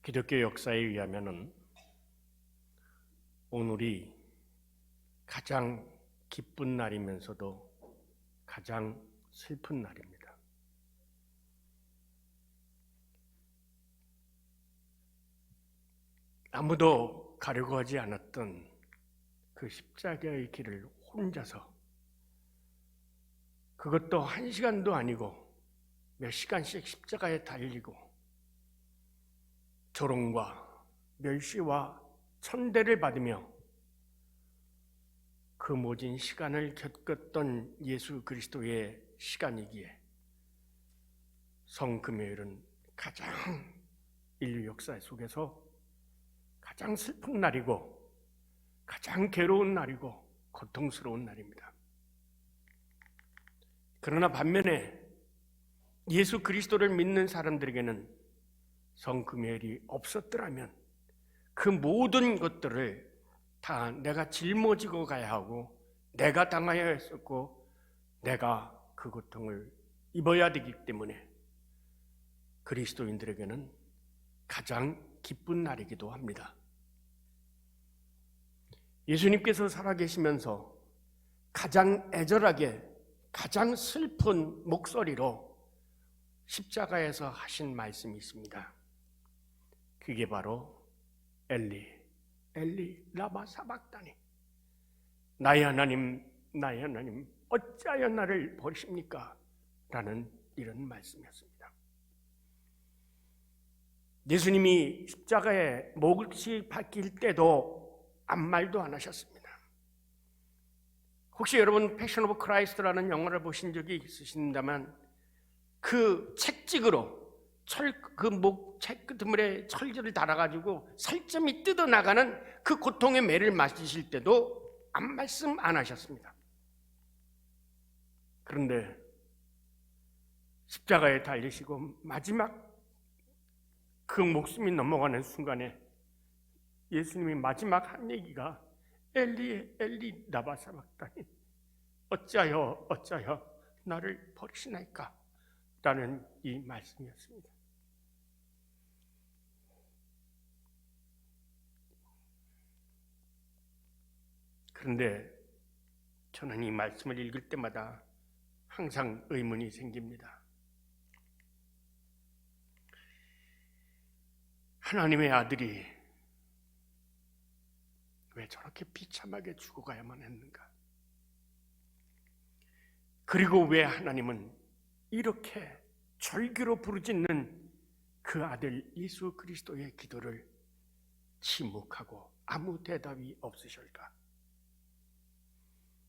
기독교 역사에 의하면은 오늘이 가장 기쁜 날이면서도 가장 슬픈 날입니다. 아무도 가려고 하지 않았던 그 십자가의 길을 혼자서, 그것도 1시간도 아니고 몇 시간씩 십자가에 달리고 조롱과 멸시와 천대를 받으며 그 모진 시간을 겪었던 예수 그리스도의 시간이기에 성금요일은 가장 인류 역사 속에서 가장 슬픈 날이고 가장 괴로운 날이고 고통스러운 날입니다. 그러나 반면에 예수 그리스도를 믿는 사람들에게는 성금요일이 없었더라면 그 모든 것들을 다 내가 짊어지고 가야 하고 내가 당하여야 했었고 내가 그 고통을 입어야 되기 때문에 그리스도인들에게는 가장 기쁜 날이기도 합니다. 예수님께서 살아계시면서 가장 애절하게 가장 슬픈 목소리로 십자가에서 하신 말씀이 있습니다. 그게 바로 엘리 엘리 라마 사박다니, 나의 하나님 나의 하나님 어찌하여 나를 버리십니까? 라는 이런 말씀이었습니다. 예수님이 십자가에 몫이 박힐 때도 아무 말도 안 하셨습니다. 혹시 여러분 패션 오브 크라이스트라는 영화를 보신 적이 있으신다면 그 책찍으로 그 목 책끄트물에 철제를 달아가지고 살점이 뜯어나가는 그 고통의 매를 맞으실 때도 아무 말씀 안 하셨습니다. 그런데 십자가에 달리시고 마지막 그 목숨이 넘어가는 순간에 예수님이 마지막 한 얘기가 엘리 엘리 라마 사박다니 어찌하여 나를 버리시나이까? 라는 이 말씀이었습니다. 그런데 저는 이 말씀을 읽을 때마다 항상 의문이 생깁니다. 하나님의 아들이 왜 저렇게 비참하게 죽어가야만 했는가? 그리고 왜 하나님은 이렇게 절규로 부르짖는 그 아들 예수 그리스도의 기도를 침묵하고 아무 대답이 없으실까?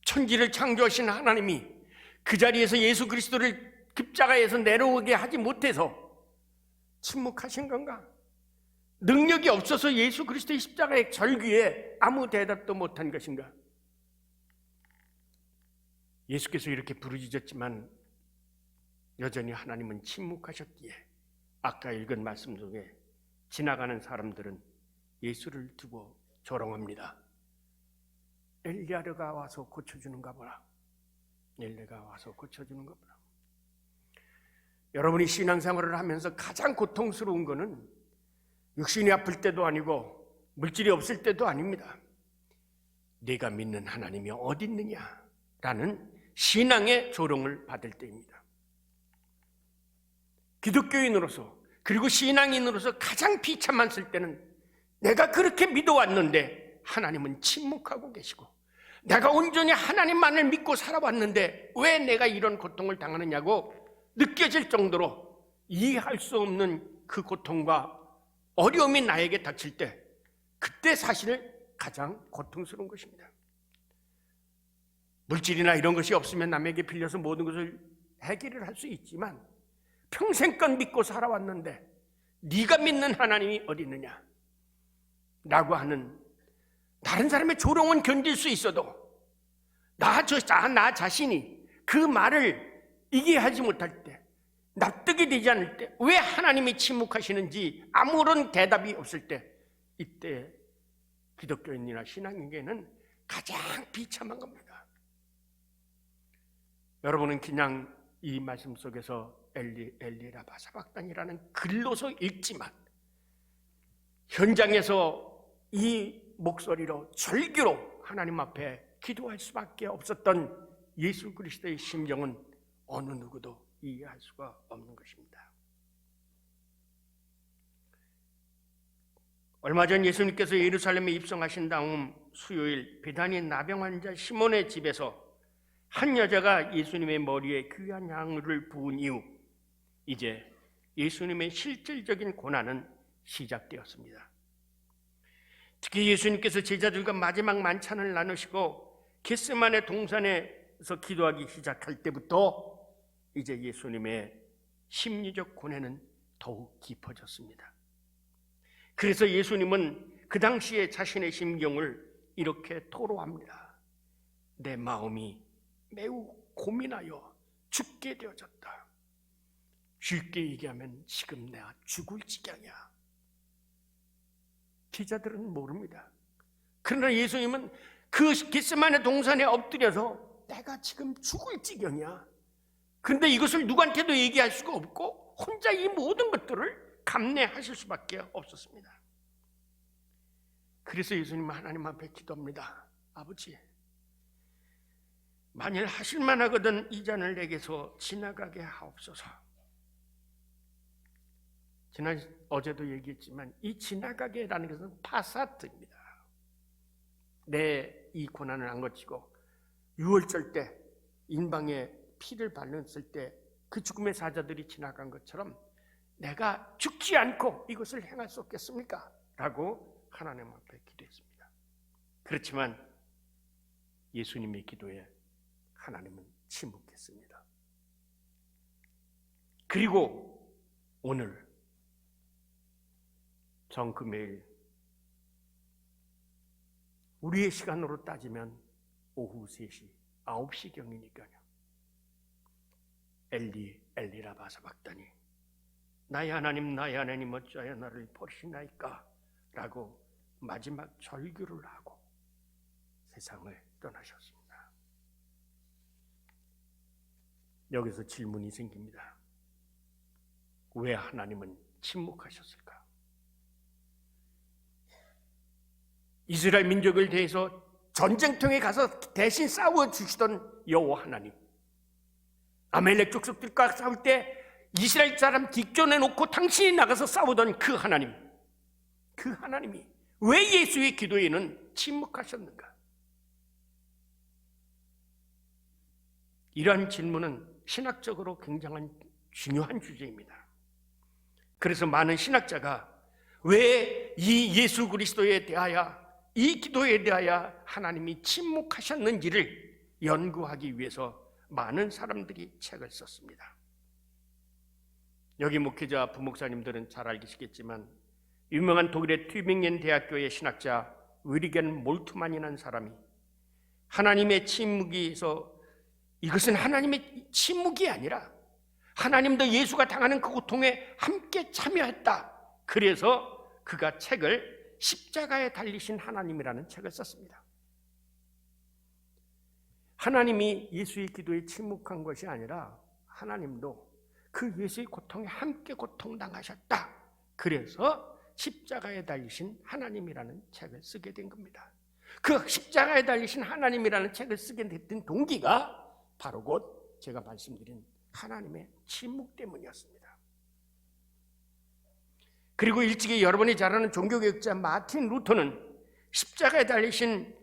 천지를 창조하신 하나님이 그 자리에서 예수 그리스도를 십자가에서 내려오게 하지 못해서 침묵하신 건가? 능력이 없어서 예수 그리스도의 십자가의 절규에 아무 대답도 못한 것인가? 예수께서 이렇게 부르짖었지만 여전히 하나님은 침묵하셨기에 아까 읽은 말씀 속에 지나가는 사람들은 예수를 두고 조롱합니다. 엘리야가 와서 고쳐주는가 보라. 엘리야가 와서 고쳐주는가 보라. 여러분이 신앙생활을 하면서 가장 고통스러운 것은 육신이 아플 때도 아니고 물질이 없을 때도 아닙니다. 네가 믿는 하나님이 어디 있느냐라는 신앙의 조롱을 받을 때입니다. 기독교인으로서 그리고 신앙인으로서 가장 비참했을 때는 내가 그렇게 믿어왔는데 하나님은 침묵하고 계시고 내가 온전히 하나님만을 믿고 살아왔는데 왜 내가 이런 고통을 당하느냐고 느껴질 정도로 이해할 수 없는 그 고통과 어려움이 나에게 닥칠 때 그때 사실 가장 고통스러운 것입니다. 물질이나 이런 것이 없으면 남에게 빌려서 모든 것을 해결을 할 수 있지만 평생껏 믿고 살아왔는데 네가 믿는 하나님이 어디 있느냐 라고 하는 다른 사람의 조롱은 견딜 수 있어도 나 자신이 그 말을 이해하지 못할 때 납득이 되지 않을 때 왜 하나님이 침묵하시는지 아무런 대답이 없을 때 이때 기독교인이나 신앙인에게는 가장 비참한 겁니다. 여러분은 그냥 이 말씀 속에서 엘리 엘리 라마 사박단이라는 글로서 읽지만 현장에서 이 목소리로 절규로 하나님 앞에 기도할 수밖에 없었던 예수 그리스도의 심정은 어느 누구도 이해할 수가 없는 것입니다. 얼마 전 예수님께서 예루살렘에 입성하신 다음 수요일 베다니 나병 환자 시몬의 집에서 한 여자가 예수님의 머리에 귀한 향유를 부은 이후 이제 예수님의 실질적인 고난은 시작되었습니다. 특히 예수님께서 제자들과 마지막 만찬을 나누시고 겟세마네 동산에서 기도하기 시작할 때부터 이제 예수님의 심리적 고뇌는 더욱 깊어졌습니다. 그래서 예수님은 그 당시에 자신의 심경을 이렇게 토로합니다. 내 마음이 매우 고민하여 죽게 되어졌다. 쉽게 얘기하면 지금 내가 죽을 지경이야. 제자들은 모릅니다. 그러나 예수님은 그 겟세마네 동산에 엎드려서 내가 지금 죽을 지경이야. 그런데 이것을 누구한테도 얘기할 수가 없고 혼자 이 모든 것들을 감내하실 수밖에 없었습니다. 그래서 예수님은 하나님 앞에 기도합니다. 아버지, 만일 하실 만하거든 이 잔을 내게서 지나가게 하옵소서. 어제도 얘기했지만 이 지나가게라는 것은 파사트입니다. 내 이 고난을 안 거치고 유월절 때 인방에 피를 발랐을 때 그 죽음의 사자들이 지나간 것처럼 내가 죽지 않고 이것을 행할 수 없겠습니까? 라고 하나님 앞에 기도했습니다. 그렇지만 예수님의 기도에 하나님은 침묵했습니다. 그리고 오늘 정금요일 우리의 시간으로 따지면 오후 3시, 9시경이니까요. 엘리 엘리 라마 사박다니 나의 하나님 어찌하여 나를 버리시나이까 라고 마지막 절규를 하고 세상을 떠나셨습니다. 여기서 질문이 생깁니다. 왜 하나님은 침묵하셨을까? 이스라엘 민족을 대해서 전쟁통에 가서 대신 싸워주시던 여호와 하나님, 아멜렉 족속들과 싸울 때 이스라엘 사람 뒷전해놓고 당신이 나가서 싸우던 그 하나님, 그 하나님이 왜 예수의 기도에는 침묵하셨는가? 이러한 질문은 신학적으로 굉장한 중요한 주제입니다. 그래서 많은 신학자가 왜 이 예수 그리스도에 대하여, 이 기도에 대하여 하나님이 침묵하셨는지를 연구하기 위해서 많은 사람들이 책을 썼습니다. 여기 목회자 부목사님들은 잘 알겠지만 유명한 독일의 튜빙겐 대학교의 신학자 위리겐 몰트만이라는 사람이 하나님의 침묵에서 이것은 하나님의 침묵이 아니라 하나님도 예수가 당하는 그 고통에 함께 참여했다. 그래서 그가 책을 십자가에 달리신 하나님이라는 책을 썼습니다. 하나님이 예수의 기도에 침묵한 것이 아니라 하나님도 그 예수의 고통에 함께 고통당하셨다. 그래서 십자가에 달리신 하나님이라는 책을 쓰게 된 겁니다. 그 십자가에 달리신 하나님이라는 책을 쓰게 됐던 동기가 바로 곧 제가 말씀드린 하나님의 침묵 때문이었습니다. 그리고 일찍이 여러분이 잘 아는 종교개혁자 마틴 루터는 십자가에 달리신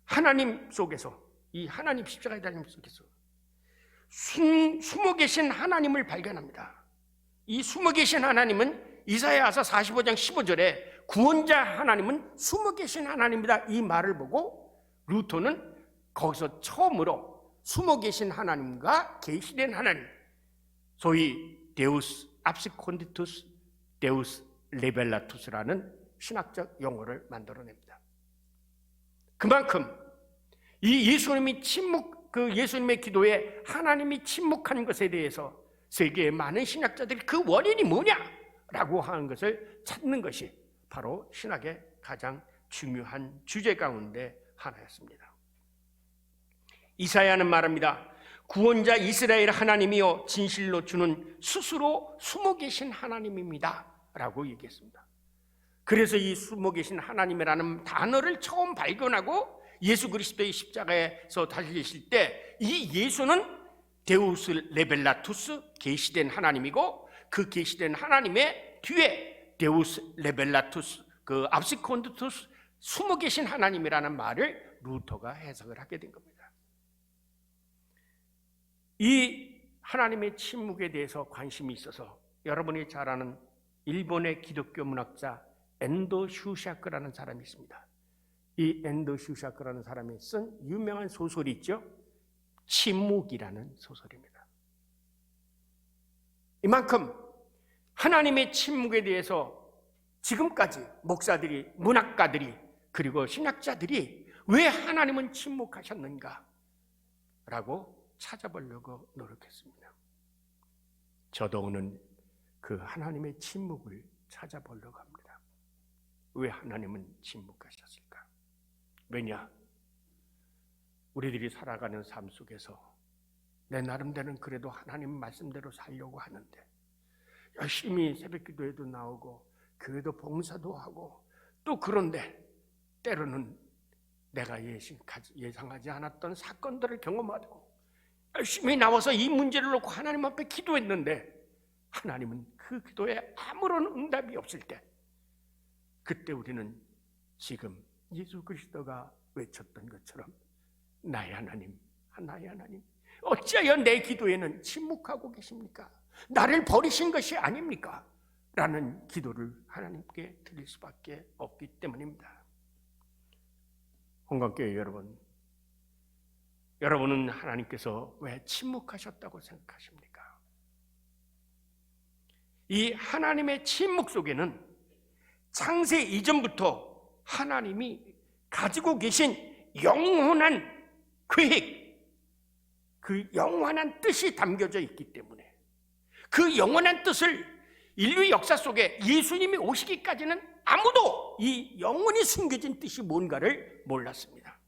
하나님 속에서, 이 하나님 십자가에 달린 속에서 숨어 계신 하나님을 발견합니다. 이 숨어 계신 하나님은 이사야서 45장 15절에 구원자 하나님은 숨어 계신 하나님이다, 이 말을 보고 루터는 거기서 처음으로 숨어 계신 하나님과 계시된 하나님, 소위 데우스 압스콘디투스 데우스 레벨라투스라는 신학적 용어를 만들어냅니다. 그만큼 이 예수님이 예수님의 기도에 하나님이 침묵한 것에 대해서 세계의 많은 신학자들이 그 원인이 뭐냐라고 하는 것을 찾는 것이 바로 신학의 가장 중요한 주제 가운데 하나였습니다. 이사야는 말합니다. 구원자 이스라엘 하나님이여 진실로 주는 스스로 숨어 계신 하나님입니다 라고 얘기했습니다. 그래서 이 숨어 계신 하나님이라는 단어를 처음 발견하고 예수 그리스도의 십자가에서 달리실 때 이 예수는 데우스 레벨라투스, 계시된 하나님이고, 그 계시된 하나님의 뒤에 데우스 레벨라투스, 그 압시콘두투스, 숨어 계신 하나님이라는 말을 루터가 해석을 하게 된 겁니다. 이 하나님의 침묵에 대해서 관심이 있어서 여러분이 잘 아는 일본의 기독교 문학자 엔도 슈샤크라는 사람이 있습니다. 이 엔도 슈샤크라는 사람이 쓴 유명한 소설이 있죠. 침묵이라는 소설입니다. 이만큼 하나님의 침묵에 대해서 지금까지 목사들이, 문학가들이, 그리고 신학자들이 왜 하나님은 침묵하셨는가 라고 찾아보려고 노력했습니다. 저도 오늘 그 하나님의 침묵을 찾아보려고 합니다. 왜 하나님은 침묵하셨을까? 왜냐? 우리들이 살아가는 삶 속에서 내 나름대로는 그래도 하나님 말씀대로 살려고 하는데, 열심히 새벽기도에도 나오고 교회도 봉사도 하고, 또 그런데 때로는 내가 예상하지 않았던 사건들을 경험하고 열심히 나와서 이 문제를 놓고 하나님 앞에 기도했는데 하나님은 그 기도에 아무런 응답이 없을 때, 그때 우리는 지금 예수 그리스도가 외쳤던 것처럼 나의 하나님, 나의 하나님, 어찌하여 내 기도에는 침묵하고 계십니까? 나를 버리신 것이 아닙니까? 라는 기도를 하나님께 드릴 수밖에 없기 때문입니다. hon광교회 여러분, 여러분은 하나님께서 왜 침묵하셨다고 생각하십니까? 이 하나님의 침묵 속에는 창세 이전부터 하나님이 가지고 계신 영원한 계획, 그 영원한 뜻이 담겨져 있기 때문에, 그 영원한 뜻을 인류 역사 속에 예수님이 오시기까지는 아무도 이 영원히 숨겨진 뜻이 뭔가를 몰랐습니다.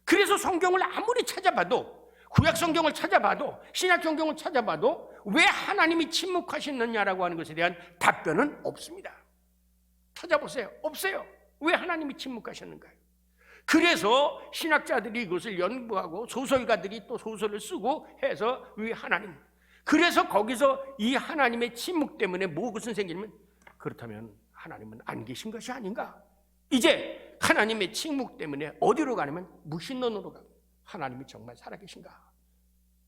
그래서 성경을 아무리 찾아봐도, 구약 성경을 찾아봐도, 신약 성경을 찾아봐도 왜 하나님이 침묵하시느냐라고 하는 것에 대한 답변은 없습니다. 찾아보세요. 없어요. 왜 하나님이 침묵하셨는가요? 그래서 신학자들이 이것을 연구하고 소설가들이 또 소설을 쓰고 해서 왜 하나님, 그래서 거기서 이 하나님의 침묵 때문에 무엇은 생기냐면, 그렇다면 하나님은 안 계신 것이 아닌가? 이제 하나님의 침묵 때문에 어디로 가냐면 무신론으로 가고, 하나님이 정말 살아계신가?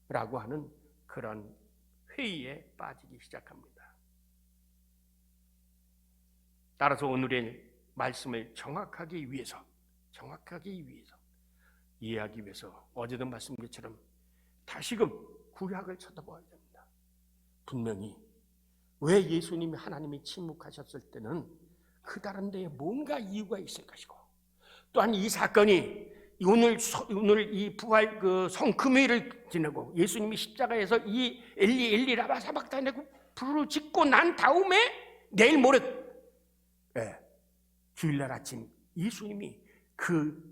라고 하는 그런 회의에 빠지기 시작합니다. 따라서 오늘의 말씀을 정확하게 이해하기 위해서 어제도 말씀드린 것처럼 다시금 구약을 쳐다봐야 됩니다. 분명히 왜 예수님이 하나님이 침묵하셨을 때는 그 다른 데에 뭔가 이유가 있을 것이고, 또한 이 사건이 오늘 이 부활 그 성금요일을 지내고 예수님이 십자가에서 이 엘리 엘리 라마 사박다니고 부르짖고 난 다음에 내일 모레 주일날 아침 예수님이 그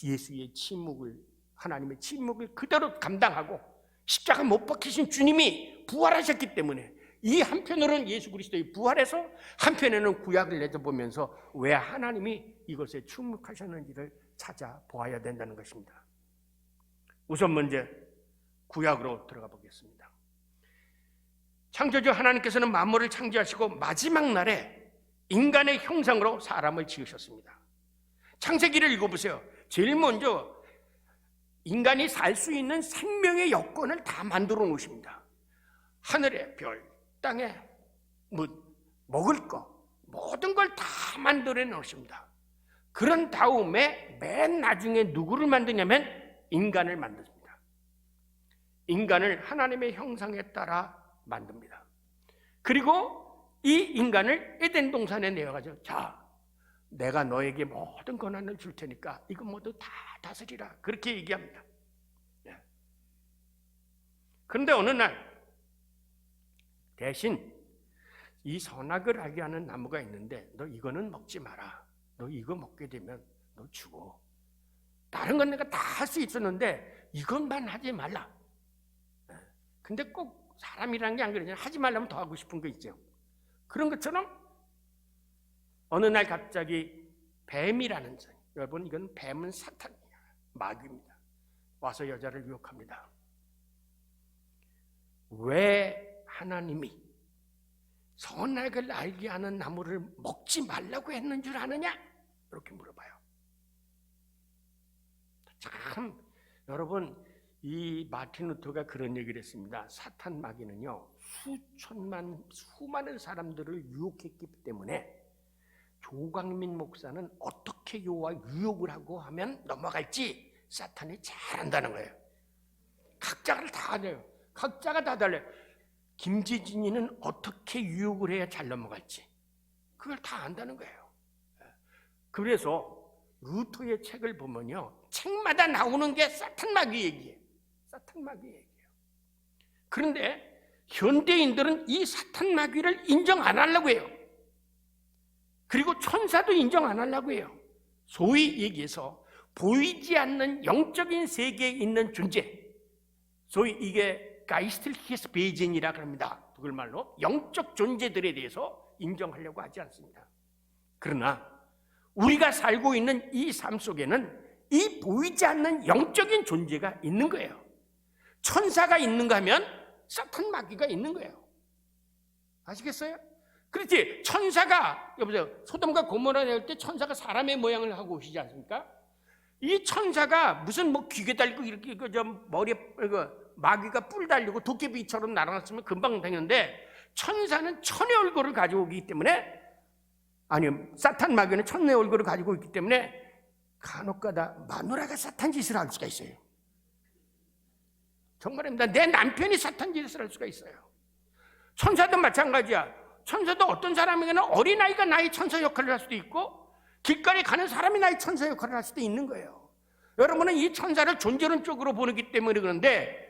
예수의 침묵을, 하나님의 침묵을 그대로 감당하고 십자가 못 박히신 주님이 부활하셨기 때문에, 이 한편으로는 예수 그리스도의 부활해서 한편에는 구약을 내다보면서 왜 하나님이 이것에 침묵하셨는지를 찾아보아야 된다는 것입니다. 우선 먼저 구약으로 들어가 보겠습니다. 창조주 하나님께서는 만물을 창조하시고 마지막 날에 인간의 형상으로 사람을 지으셨습니다. 창세기를 읽어보세요. 제일 먼저 인간이 살 수 있는 생명의 여건을 다 만들어 놓으십니다. 하늘의 별, 땅에 먹을 거, 모든 걸 다 만들어 놓으십니다. 그런 다음에 맨 나중에 누구를 만드냐면 인간을 만듭니다. 인간을 하나님의 형상에 따라 만듭니다. 그리고 이 인간을 에덴 동산에 내어가죠. 자, 내가 너에게 모든 권한을 줄 테니까 이거 모두 다 다스리라, 그렇게 얘기합니다. 그런데 어느 날 대신 이 선악을 알게 하는 나무가 있는데 너 이거는 먹지 마라. 너 이거 먹게 되면 너 죽어. 다른 건 내가 다 할 수 있었는데 이것만 하지 말라. 근데 꼭 사람이라는 게 안 그러잖아요. 하지 말라면 더 하고 싶은 거 있죠. 그런 것처럼 어느 날 갑자기 뱀이라는 자, 여러분 이건 뱀은 사탄이야, 마귀입니다. 와서 여자를 유혹합니다. 왜 하나님이 선악을 알게 하는 나무를 먹지 말라고 했는 줄 아느냐? 이렇게 물어봐요. 참 여러분, 이 마틴 루터가 그런 얘기를 했습니다. 사탄 마귀는요, 수많은 사람들을 유혹했기 때문에 조광민 목사는 어떻게 유혹을 하고 하면 넘어갈지 사탄이 잘 안다는 거예요. 각자가 다 알아요. 각자가 다 달라요. 김지진이는 어떻게 유혹을 해야 잘 넘어갈지 그걸 다 안다는 거예요. 그래서 루터의 책을 보면요, 책마다 나오는 게 사탄 마귀 얘기예요. 사탄 마귀 얘기예요. 그런데 현대인들은 이 사탄 마귀를 인정 안 하려고 해요. 그리고 천사도 인정 안 하려고 해요. 소위 얘기해서 보이지 않는 영적인 세계에 있는 존재, 소위 이게 가이스틀히스 베이젠이라고 합니다. 그걸말로 영적 존재들에 대해서 인정하려고 하지 않습니다. 그러나 우리가 살고 있는 이 삶 속에는 이 보이지 않는 영적인 존재가 있는 거예요. 천사가 있는가 하면 사탄 마귀가 있는 거예요. 아시겠어요? 그렇지, 천사가, 여보세요, 소돔과 고모라 낼 때 천사가 사람의 모양을 하고 오시지 않습니까? 이 천사가 무슨 뭐 귀게 달고 이렇게 머리에 마귀가 뿔 달리고 도깨비처럼 날아갔으면 금방 되는데, 천사는 천의 얼굴을 가지고 오기 때문에, 아니 사탄 마귀는 천의 얼굴을 가지고 있기 때문에 간혹가다 마누라가 사탄 짓을 할 수가 있어요. 정말입니다. 내 남편이 사탄 짓을 할 수가 있어요. 천사도 마찬가지야. 천사도 어떤 사람에게는 어린아이가 나의 천사 역할을 할 수도 있고, 길거리 가는 사람이 나의 천사 역할을 할 수도 있는 거예요. 여러분은 이 천사를 존재론적으로 보기 때문에 그런데,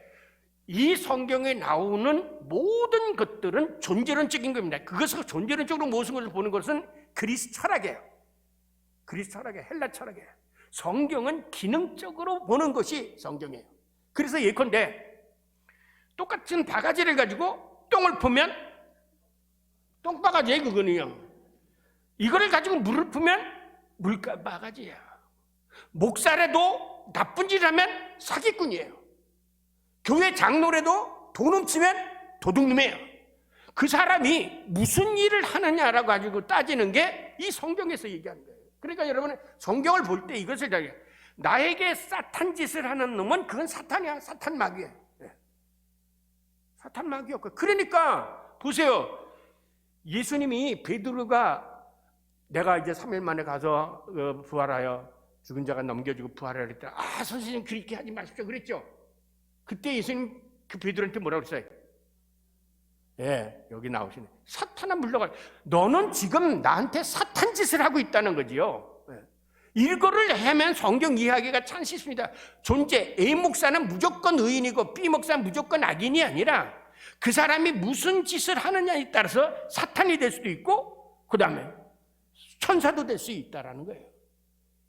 이 성경에 나오는 모든 것들은 존재론적인 겁니다. 그것을 존재론적으로 모든 것을 보는 것은 그리스 철학이에요. 그리스 철학이에요. 헬라 철학이에요. 성경은 기능적으로 보는 것이 성경이에요. 그래서 예컨대 똑같은 바가지를 가지고 똥을 풀면 똥바가지예요. 그거는요. 이거를 가지고 물을 풀면 물바가지야. 목사라도 나쁜 짓 하면 사기꾼이에요. 교회 장로라도 돈 훔치면 도둑놈이에요. 그 사람이 무슨 일을 하느냐라고 가지고 따지는 게 이 성경에서 얘기하는 거예요. 그러니까 여러분, 성경을 볼 때 이것을 잘, 나에게 사탄 짓을 하는 놈은 그건 사탄이야. 사탄 마귀야. 사탄 마귀였고. 그러니까 보세요. 예수님이 베드로가 내가 이제 3일 만에 가서 부활하여 죽은 자가 넘겨주고 부활하려 했다. 아, 선생님 그렇게 하지 마십시오 그랬죠. 그때 예수님 그 베드로한테 뭐라고 그랬어요? 예, 여기 나오시네. 사탄아 물러가. 너는 지금 나한테 사탄 짓을 하고 있다는 거지요. 예. 이거를 하면 성경 이해하기가 참 쉽습니다. 존재, A 목사는 무조건 의인이고 B 목사는 무조건 악인이 아니라 그 사람이 무슨 짓을 하느냐에 따라서 사탄이 될 수도 있고 그 다음에 천사도 될 수 있다는 거예요.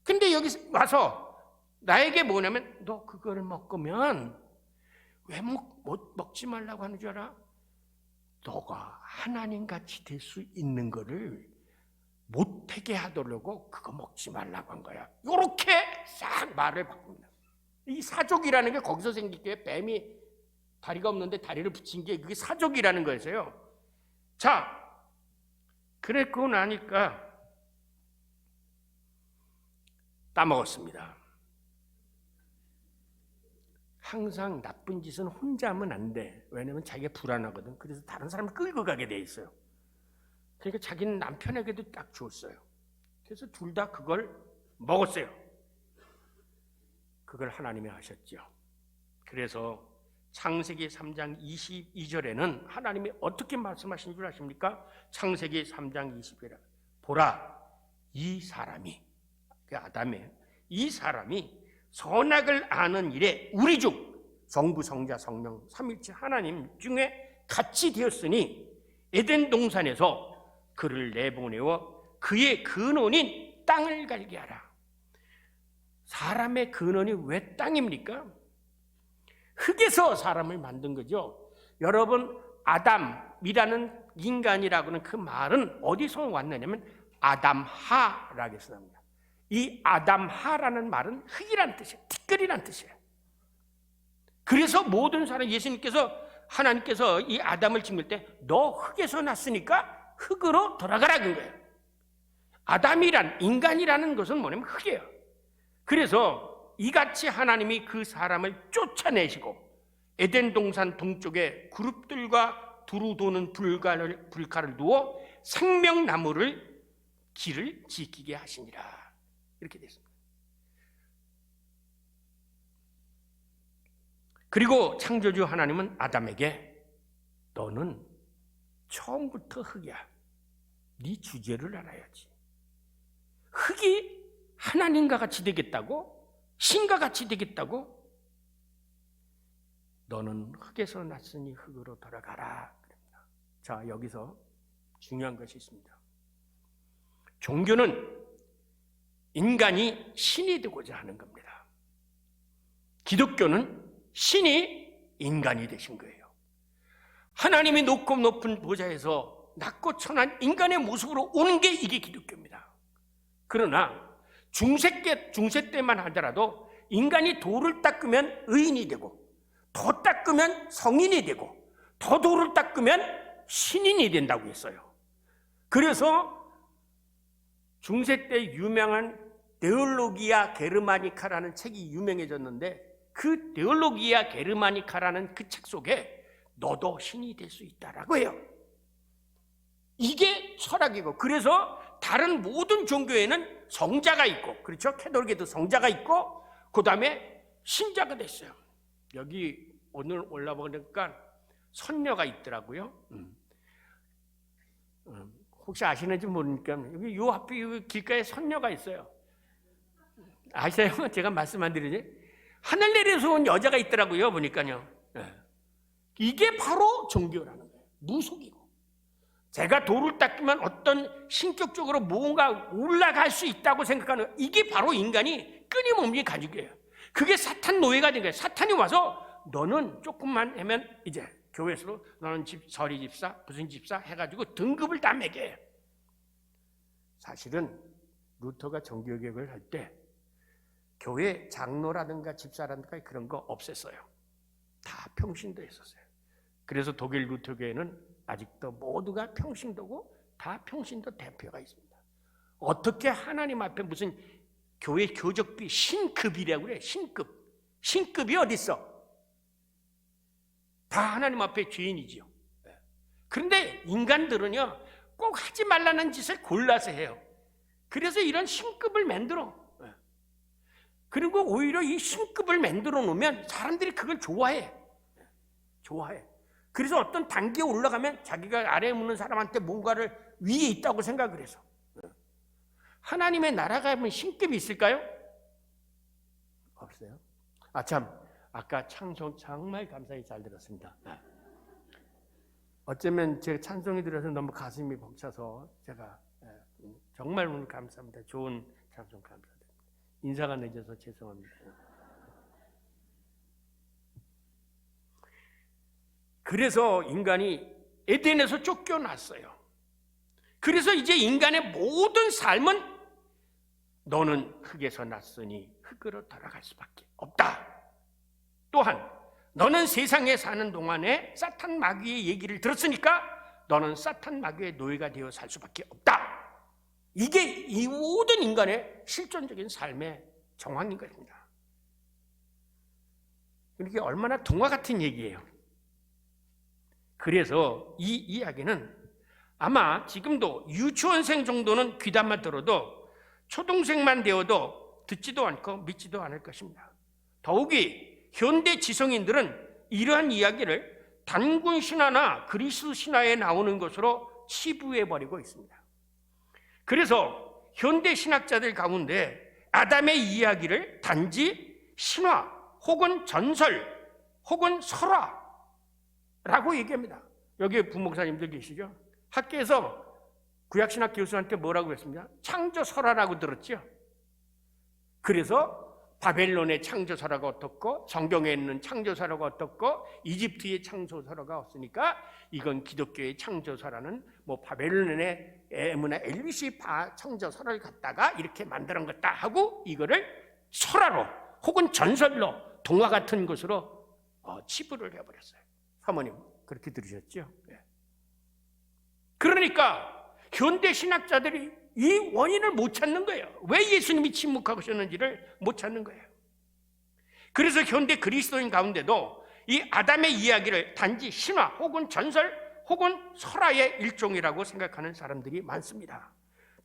근데 여기 와서 나에게 뭐냐면, 너 그걸 먹으면 왜 먹지 말라고 하는 줄 알아? 너가 하나님같이 될 수 있는 거를 못하게 하더라고 그거 먹지 말라고 한 거야. 이렇게 싹 말을 바꿉니다. 이 사족이라는 게 거기서 생긴 게, 뱀이 다리가 없는데 다리를 붙인 게 그게 사족이라는 거였어요. 자, 그랬고 나니까 따먹었습니다. 항상 나쁜 짓은 혼자 하면 안 돼. 왜냐면 자기가 불안하거든. 그래서 다른 사람을 끌고 가게 돼 있어요. 그러니까 자기는 남편에게도 딱 줬어요. 그래서 둘 다 그걸 먹었어요. 그걸 하나님이 하셨죠. 그래서 창세기 3장 22절에는 하나님이 어떻게 말씀하신 줄 아십니까? 창세기 3장 22절. 보라, 이 사람이, 그 아담이에요. 이 사람이 선악을 아는 일에 우리 중 성부, 성자, 성령 삼일체 하나님 중에 같이 되었으니 에덴 동산에서 그를 내보내어 그의 근원인 땅을 갈게 하라. 사람의 근원이 왜 땅입니까? 흙에서 사람을 만든 거죠. 여러분, 아담이라는 인간이라고는 그 말은 어디서 왔느냐면 아담하라고 씁니다. 이 아담하라는 말은 흙이란 뜻이에요. 티끌이란 뜻이에요. 그래서 모든 사람, 하나님께서 이 아담을 짓을 때 너 흙에서 났으니까 흙으로 돌아가라 그런 거예요. 아담이란, 인간이라는 것은 뭐냐면 흙이에요. 그래서 이같이 하나님이 그 사람을 쫓아내시고 에덴 동산 동쪽에 그룹들과 두루 도는 불가를 두어 생명나무를 길을 지키게 하시니라. 이렇게 됐습니다. 그리고 창조주 하나님은 아담에게 너는 처음부터 흙이야. 네 주제를 알아야지. 흙이 하나님과 같이 되겠다고? 신과 같이 되겠다고? 너는 흙에서 났으니 흙으로 돌아가라. 자, 여기서 중요한 것이 있습니다. 종교는 인간이 신이 되고자 하는 겁니다. 기독교는 신이 인간이 되신 거예요. 하나님이 높고 높은 보좌에서 낮고 천한 인간의 모습으로 오는 게 이게 기독교입니다. 그러나 중세 때만 하더라도 인간이 돌을 닦으면 의인이 되고, 더 닦으면 성인이 되고, 더 돌을 닦으면 신인이 된다고 했어요. 그래서 중세 때 유명한 데올로기아 게르마니카라는 책이 유명해졌는데, 그 데올로기아 게르마니카라는 그 책 속에 너도 신이 될 수 있다라고 해요. 이게 철학이고, 그래서 다른 모든 종교에는 성자가 있고, 그렇죠? 캐톨릭에도 성자가 있고, 그 다음에 신자가 됐어요. 여기 오늘 올라보니까 선녀가 있더라고요. 혹시 아시는지 모르니까 여기 요 앞에 요 길가에 선녀가 있어요. 아세요? 제가 말씀 안 드리지? 하늘 내려서 온 여자가 있더라고요. 보니까요. 이게 바로 종교라는 거예요. 무속이고. 제가 돌을 닦으면 어떤 신격적으로 뭔가 올라갈 수 있다고 생각하는, 이게 바로 인간이 끊임없이 가지고 해요. 그게 사탄 노예가 된 거예요. 사탄이 와서 너는 조금만 하면 이제 교회에서 너는 서리 집사, 무슨 집사 해가지고 등급을 다 매겨요. 사실은 루터가 종교개혁을 할 때 교회 장로라든가 집사라든가 그런 거 없앴어요. 다 평신도 했었어요. 그래서 독일 루터교회는 아직도 모두가 평신도고 다 평신도 대표가 있습니다. 어떻게 하나님 앞에 무슨 교회 교적비 신급이라고 그래. 신급이 어디 있어? 다 하나님 앞에 죄인이지요. 그런데 인간들은요 꼭 하지 말라는 짓을 골라서 해요. 그래서 이런 신급을 만들어. 그리고 오히려 이 신급을 만들어 놓으면 사람들이 그걸 좋아해. 그래서 어떤 단계에 올라가면 자기가 아래에 묻는 사람한테 뭔가를 위에 있다고 생각을 해서. 하나님의 나라가 하면 신급이 있을까요? 없어요. 참, 아까 찬송 정말 감사히 잘 들었습니다. 어쩌면 제가 찬송이 들어서 너무 가슴이 벅차서 제가 정말 오늘 감사합니다. 좋은 찬송 감사드립니다. 인사가 늦어서 죄송합니다. 그래서 인간이 에덴에서 쫓겨났어요. 그래서 이제 인간의 모든 삶은 너는 흙에서 났으니 흙으로 돌아갈 수밖에 없다. 또한 너는 세상에 사는 동안에 사탄 마귀의 얘기를 들었으니까 너는 사탄 마귀의 노예가 되어 살 수밖에 없다. 이게 이 모든 인간의 실존적인 삶의 정황인 것입니다. 이게 얼마나 동화 같은 얘기예요. 그래서 이 이야기는 아마 지금도 유치원생 정도는 귀담아 들어도 초등생만 되어도 듣지도 않고 믿지도 않을 것입니다. 더욱이 현대 지성인들은 이러한 이야기를 단군 신화나 그리스 신화에 나오는 것으로 치부해버리고 있습니다. 그래서 현대 신학자들 가운데 아담의 이야기를 단지 신화 혹은 전설 혹은 설화라고 얘기합니다. 여기 부목사님들 계시죠? 학교에서 구약신학 교수한테 뭐라고 했습니다? 창조 설화라고 들었죠? 그래서 바벨론의 창조사라가 어떻고 성경에 있는 창조사라가 어떻고 이집트의 창조사라가 없으니까 이건 기독교의 창조사라는 뭐 바벨론의 에무나 엘리시 창조사를 갖다가 이렇게 만드는 것다 하고 이거를 설화로 혹은 전설로 동화 같은 것으로 치부를 해버렸어요. 사모님 그렇게 들으셨죠? 네. 그러니까 현대 신학자들이 이 원인을 못 찾는 거예요. 왜 예수님이 침묵하셨는지를 못 찾는 거예요. 그래서 현대 그리스도인 가운데도 이 아담의 이야기를 단지 신화 혹은 전설 혹은 설화의 일종이라고 생각하는 사람들이 많습니다.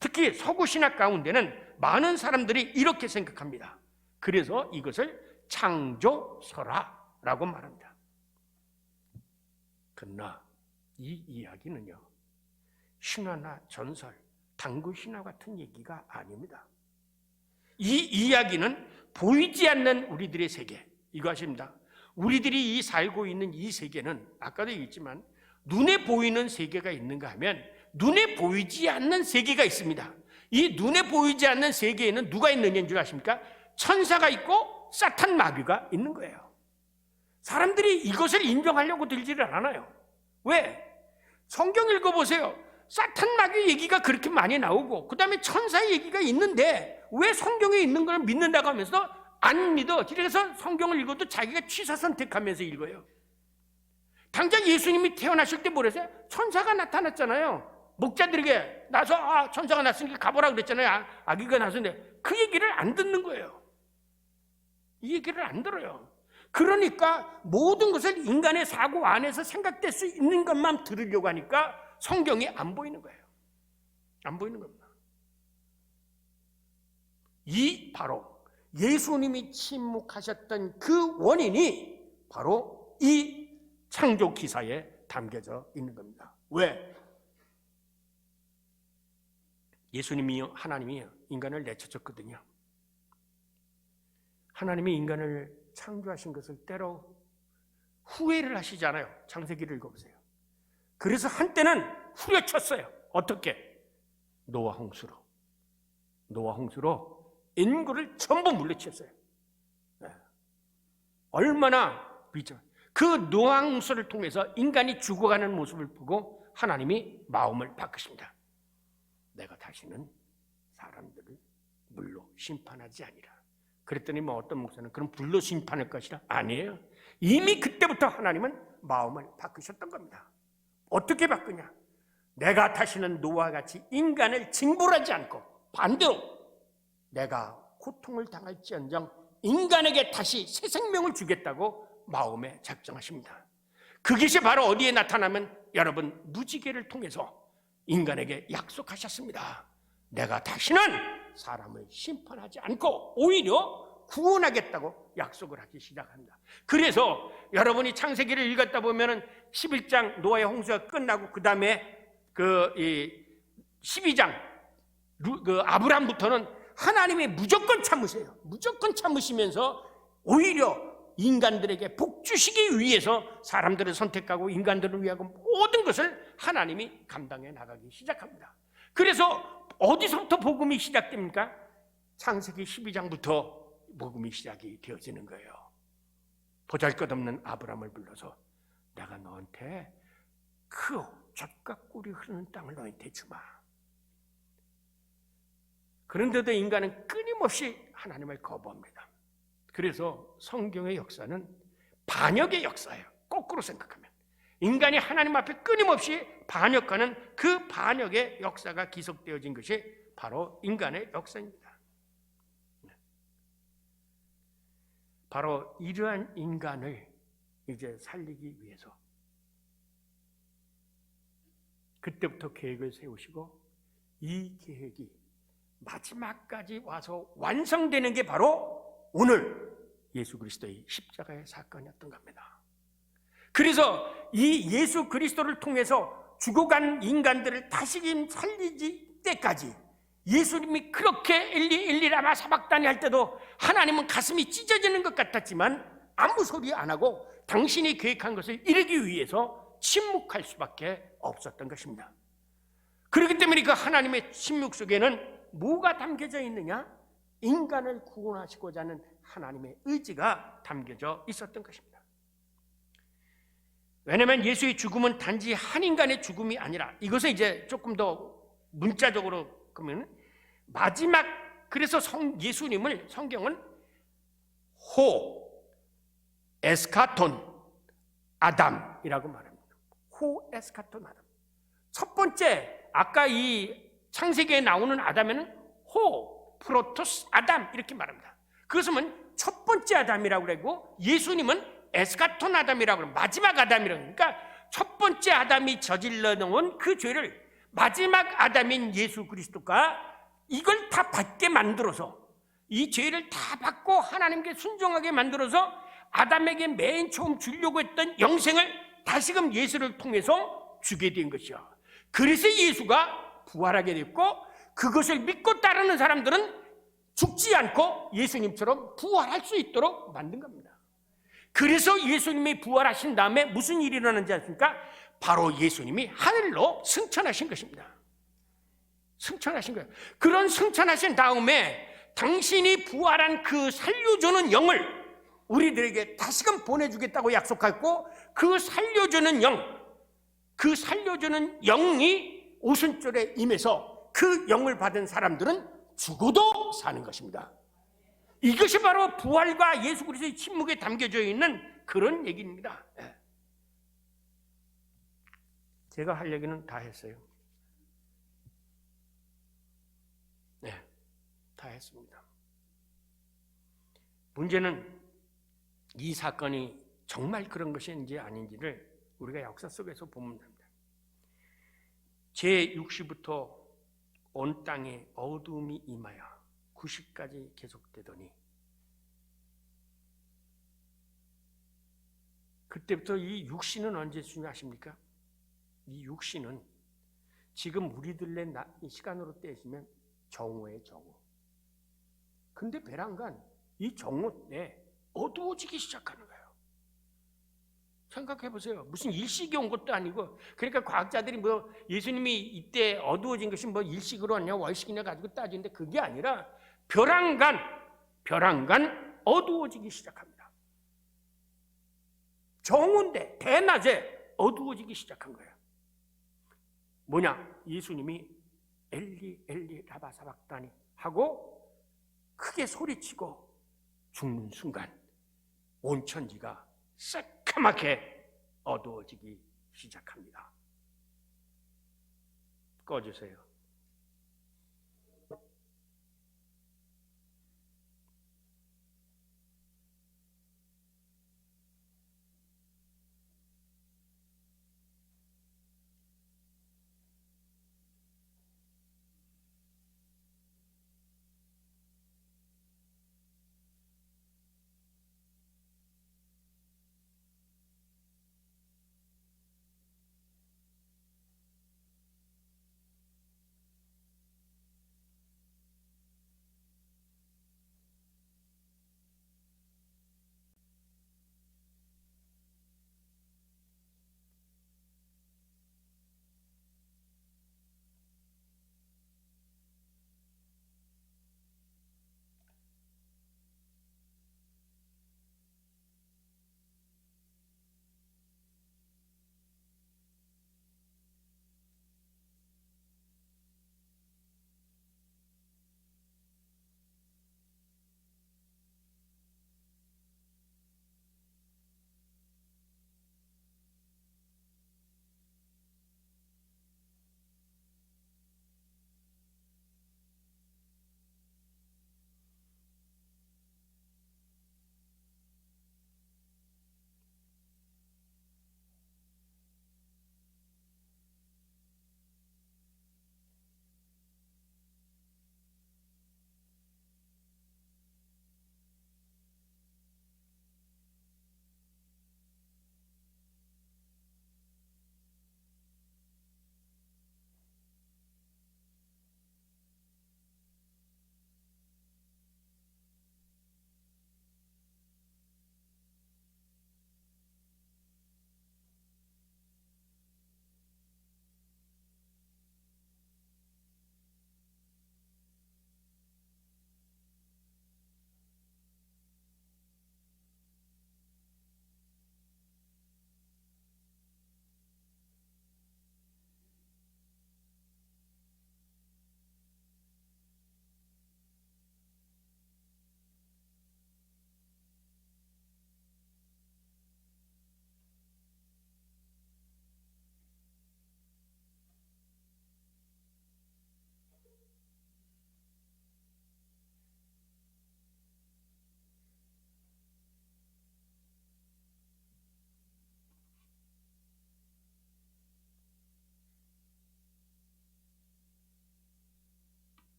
특히 서구 신학 가운데는 많은 사람들이 이렇게 생각합니다. 그래서 이것을 창조설화라고 말합니다. 그러나 이 이야기는요, 신화나 전설, 당구 신화 같은 얘기가 아닙니다. 이 이야기는 보이지 않는 우리들의 세계, 이거 아십니다. 우리들이 이 살고 있는 이 세계는 아까도 얘기했지만 눈에 보이는 세계가 있는가 하면 눈에 보이지 않는 세계가 있습니다. 이 눈에 보이지 않는 세계에는 누가 있느냐는 줄 아십니까? 천사가 있고 사탄 마귀가 있는 거예요. 사람들이 이것을 인정하려고 들지를 않아요. 왜? 성경 읽어보세요. 사탄 마귀 얘기가 그렇게 많이 나오고 그 다음에 천사 얘기가 있는데 왜 성경에 있는 걸 믿는다고 하면서 안 믿어. 그래서 성경을 읽어도 자기가 취사 선택하면서 읽어요. 당장 예수님이 태어나실 때 뭐랬어요? 천사가 나타났잖아요. 목자들에게 나서 천사가 났으니까 가보라 그랬잖아요. 아기가 나서는데 그 얘기를 안 듣는 거예요. 이 얘기를 안 들어요. 그러니까 모든 것을 인간의 사고 안에서 생각될 수 있는 것만 들으려고 하니까 성경이 안 보이는 거예요. 안 보이는 겁니다. 이 바로 예수님이 침묵하셨던 그 원인이 바로 이 창조 기사에 담겨져 있는 겁니다. 왜? 하나님이 인간을 내쫓았거든요. 하나님이 인간을 창조하신 것을 때로 후회를 하시잖아요. 창세기를 읽어보세요. 그래서 한때는 후려쳤어요. 어떻게? 노아 홍수로 인구를 전부 물리쳤어요. 네. 얼마나 비죠. 그 노아 홍수를 통해서 인간이 죽어가는 모습을 보고 하나님이 마음을 바꾸십니다. 내가 다시는 사람들을 물로 심판하지 아니라. 그랬더니 어떤 목사는 그럼 불로 심판할 것이라? 아니에요. 이미 그때부터 하나님은 마음을 바꾸셨던 겁니다. 어떻게 바꾸냐? 내가 다시는 노아와 같이 인간을 징벌하지 않고 반대로 내가 고통을 당할지언정 인간에게 다시 새 생명을 주겠다고 마음에 작정하십니다. 그것이 바로 어디에 나타나면 여러분 무지개를 통해서 인간에게 약속하셨습니다. 내가 다시는 사람을 심판하지 않고 오히려 구원하겠다고 약속을 하기 시작합니다. 그래서 여러분이 창세기를 읽었다 보면은 11장 노아의 홍수가 끝나고 그 다음에 12장 아브람부터는 하나님이 무조건 참으세요. 무조건 참으시면서 오히려 인간들에게 복 주시기 위해서 사람들을 선택하고 인간들을 위하고 모든 것을 하나님이 감당해 나가기 시작합니다. 그래서 어디서부터 복음이 시작됩니까? 창세기 12장부터 복음이 시작이 되어지는 거예요. 보잘것없는 아브람을 불러서 내가 너한테 그 젖과 꿀이 흐르는 땅을 너한테 주마. 그런데도 인간은 끊임없이 하나님을 거부합니다. 그래서 성경의 역사는 반역의 역사예요. 거꾸로 생각하면 인간이 하나님 앞에 끊임없이 반역하는 그 반역의 역사가 기록되어진 것이 바로 인간의 역사입니다. 바로 이러한 인간을 이제 살리기 위해서 그때부터 계획을 세우시고 이 계획이 마지막까지 와서 완성되는 게 바로 오늘 예수 그리스도의 십자가의 사건이었던 겁니다. 그래서 이 예수 그리스도를 통해서 죽어간 인간들을 다시금 살리지 때까지 예수님이 그렇게 엘리 라마 사박다니 할 때도 하나님은 가슴이 찢어지는 것 같았지만 아무 소리 안 하고 당신이 계획한 것을 이루기 위해서 침묵할 수밖에 없었던 것입니다. 그렇기 때문에 그 하나님의 침묵 속에는 뭐가 담겨져 있느냐? 인간을 구원하시고자 하는 하나님의 의지가 담겨져 있었던 것입니다. 왜냐하면 예수의 죽음은 단지 한 인간의 죽음이 아니라, 이것은 이제 조금 더 문자적으로 보면 마지막, 그래서 예수님을 성경은 에스카톤 아담이라고 말합니다. 에스카톤 아담. 첫 번째, 아까 이 창세기에 나오는 아담에는 프로토스 아담 이렇게 말합니다. 그것은 첫 번째 아담이라고 그러고, 예수님은 에스카톤 아담이라고 그러고, 마지막 아담이라고. 그러니까 첫 번째 아담이 저질러 놓은 그 죄를 마지막 아담인 예수 그리스도가 이걸 다 받게 만들어서, 이 죄를 다 받고 하나님께 순종하게 만들어서 아담에게 맨 처음 주려고 했던 영생을 다시금 예수를 통해서 주게 된 것이요. 그래서 예수가 부활하게 됐고, 그것을 믿고 따르는 사람들은 죽지 않고 예수님처럼 부활할 수 있도록 만든 겁니다. 그래서 예수님이 부활하신 다음에 무슨 일이 일어나는지 아십니까? 바로 예수님이 하늘로 승천하신 것입니다. 승천하신 거예요. 그런 승천하신 다음에 당신이 부활한 그 살려주는 영을 우리들에게 다시금 보내주겠다고 약속했고, 그 살려주는 영이 오순절에 임해서 그 영을 받은 사람들은 죽어도 사는 것입니다. 이것이 바로 부활과 예수 그리스도의 침묵에 담겨져 있는 그런 얘기입니다. 제가 할 얘기는 다 했어요. 네, 다 했습니다. 문제는 이 사건이 정말 그런 것인지 아닌지를 우리가 역사 속에서 보면 됩니다. 제6시부터 온 땅에 어두움이 임하여 9시까지 계속되더니, 그때부터 이 6시는 언제 중요하십니까? 이 6시는 지금 우리들의 시간으로 떼시면 정오의 정오. 근데 베란간 이 정오 때 어두워지기 시작하는 거예요. 생각해 보세요. 무슨 일식이 온 것도 아니고, 그러니까 과학자들이 뭐 예수님이 이때 어두워진 것이 뭐 일식으로 왔냐 월식이냐 가지고 따지는데, 그게 아니라 벼랑간 어두워지기 시작합니다. 정오인데 대낮에 어두워지기 시작한 거예요. 뭐냐? 예수님이 엘리 엘리 라바 사박다니 하고 크게 소리치고 죽는 순간 온 천지가 새까맣게 어두워지기 시작합니다. 꺼주세요.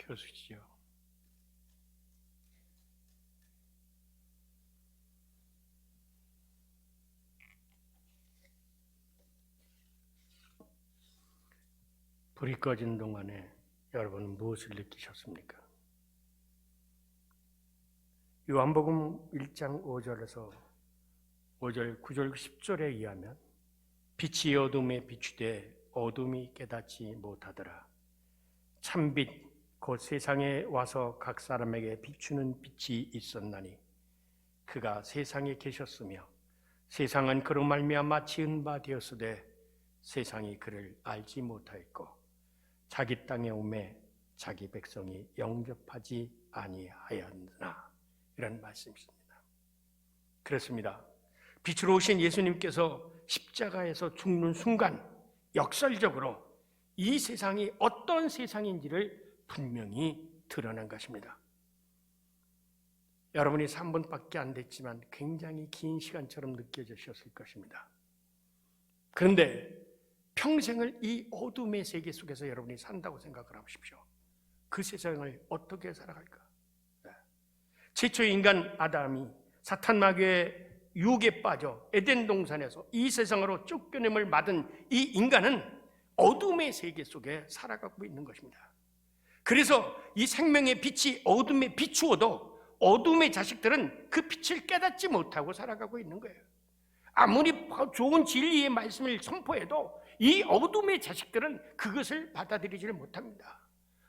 켜주시죠. 불이 꺼진 동안에 여러분은 무엇을 느끼셨습니까? 요한복음 1장 5절에서 5절, 9절, 10절에 의하면 빛이 어둠에 비추되 어둠이 깨닫지 못하더라. 참빛 곧 세상에 와서 각 사람에게 비추는 빛이 있었나니 그가 세상에 계셨으며 세상은 그로 말미암아 지은 바 되었으되 세상이 그를 알지 못하였고 자기 땅에 오매 자기 백성이 영접하지 아니하였느나. 이런 말씀이십니다. 그렇습니다. 빛으로 오신 예수님께서 십자가에서 죽는 순간 역설적으로 이 세상이 어떤 세상인지를 분명히 드러난 것입니다. 여러분이 3분밖에 안 됐지만 굉장히 긴 시간처럼 느껴지셨을 것입니다. 그런데 평생을 이 어둠의 세계 속에서 여러분이 산다고 생각을 하십시오. 그 세상을 어떻게 살아갈까? 최초의 인간 아담이 사탄 마귀의 유혹에 빠져 에덴 동산에서 이 세상으로 쫓겨냄을 맞은 이 인간은 어둠의 세계 속에 살아가고 있는 것입니다. 그래서 이 생명의 빛이 어둠에 비추어도 어둠의 자식들은 그 빛을 깨닫지 못하고 살아가고 있는 거예요. 아무리 좋은 진리의 말씀을 선포해도 이 어둠의 자식들은 그것을 받아들이지를 못합니다.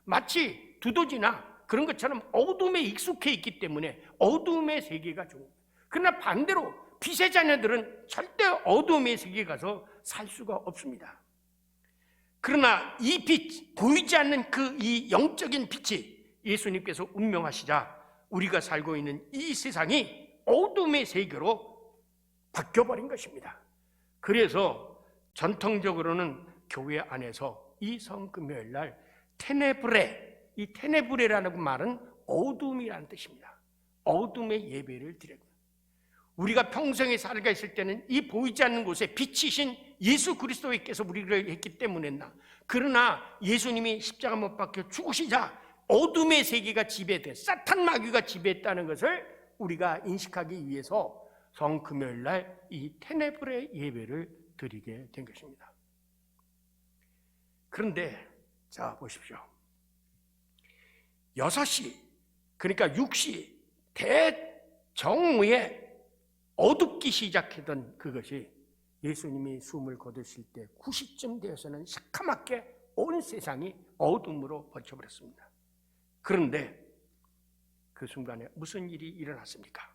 마치 두더지나 그런 것처럼 어둠에 익숙해 있기 때문에 어둠의 세계가 좋은 거예요. 그러나 반대로 빛의 자녀들은 절대 어둠의 세계에 가서 살 수가 없습니다. 그러나 이 빛, 보이지 않는 그 이 영적인 빛이 예수님께서 운명하시자 우리가 살고 있는 이 세상이 어둠의 세계로 바뀌어버린 것입니다. 그래서 전통적으로는 교회 안에서 이 성금요일 날 테네브레, 이 테네브레라는 말은 어둠이라는 뜻입니다. 어둠의 예배를 드려요. 우리가 평생에 살아가 있을 때는 이 보이지 않는 곳에 빛이신 예수 그리스도께서 우리를 했기 때문에나, 그러나 예수님이 십자가 못 박혀 죽으시자 어둠의 세계가 지배돼 사탄 마귀가 지배했다는 것을 우리가 인식하기 위해서 성금요일 날 이 테네브레 예배를 드리게 된 것입니다. 그런데 자 보십시오. 6시 그러니까 6시 대정오에 어둡기 시작했던 그것이 예수님이 숨을 거두실 때 9시쯤 되어서는 새카맣게 온 세상이 어둠으로 번져버렸습니다. 그런데 그 순간에 무슨 일이 일어났습니까?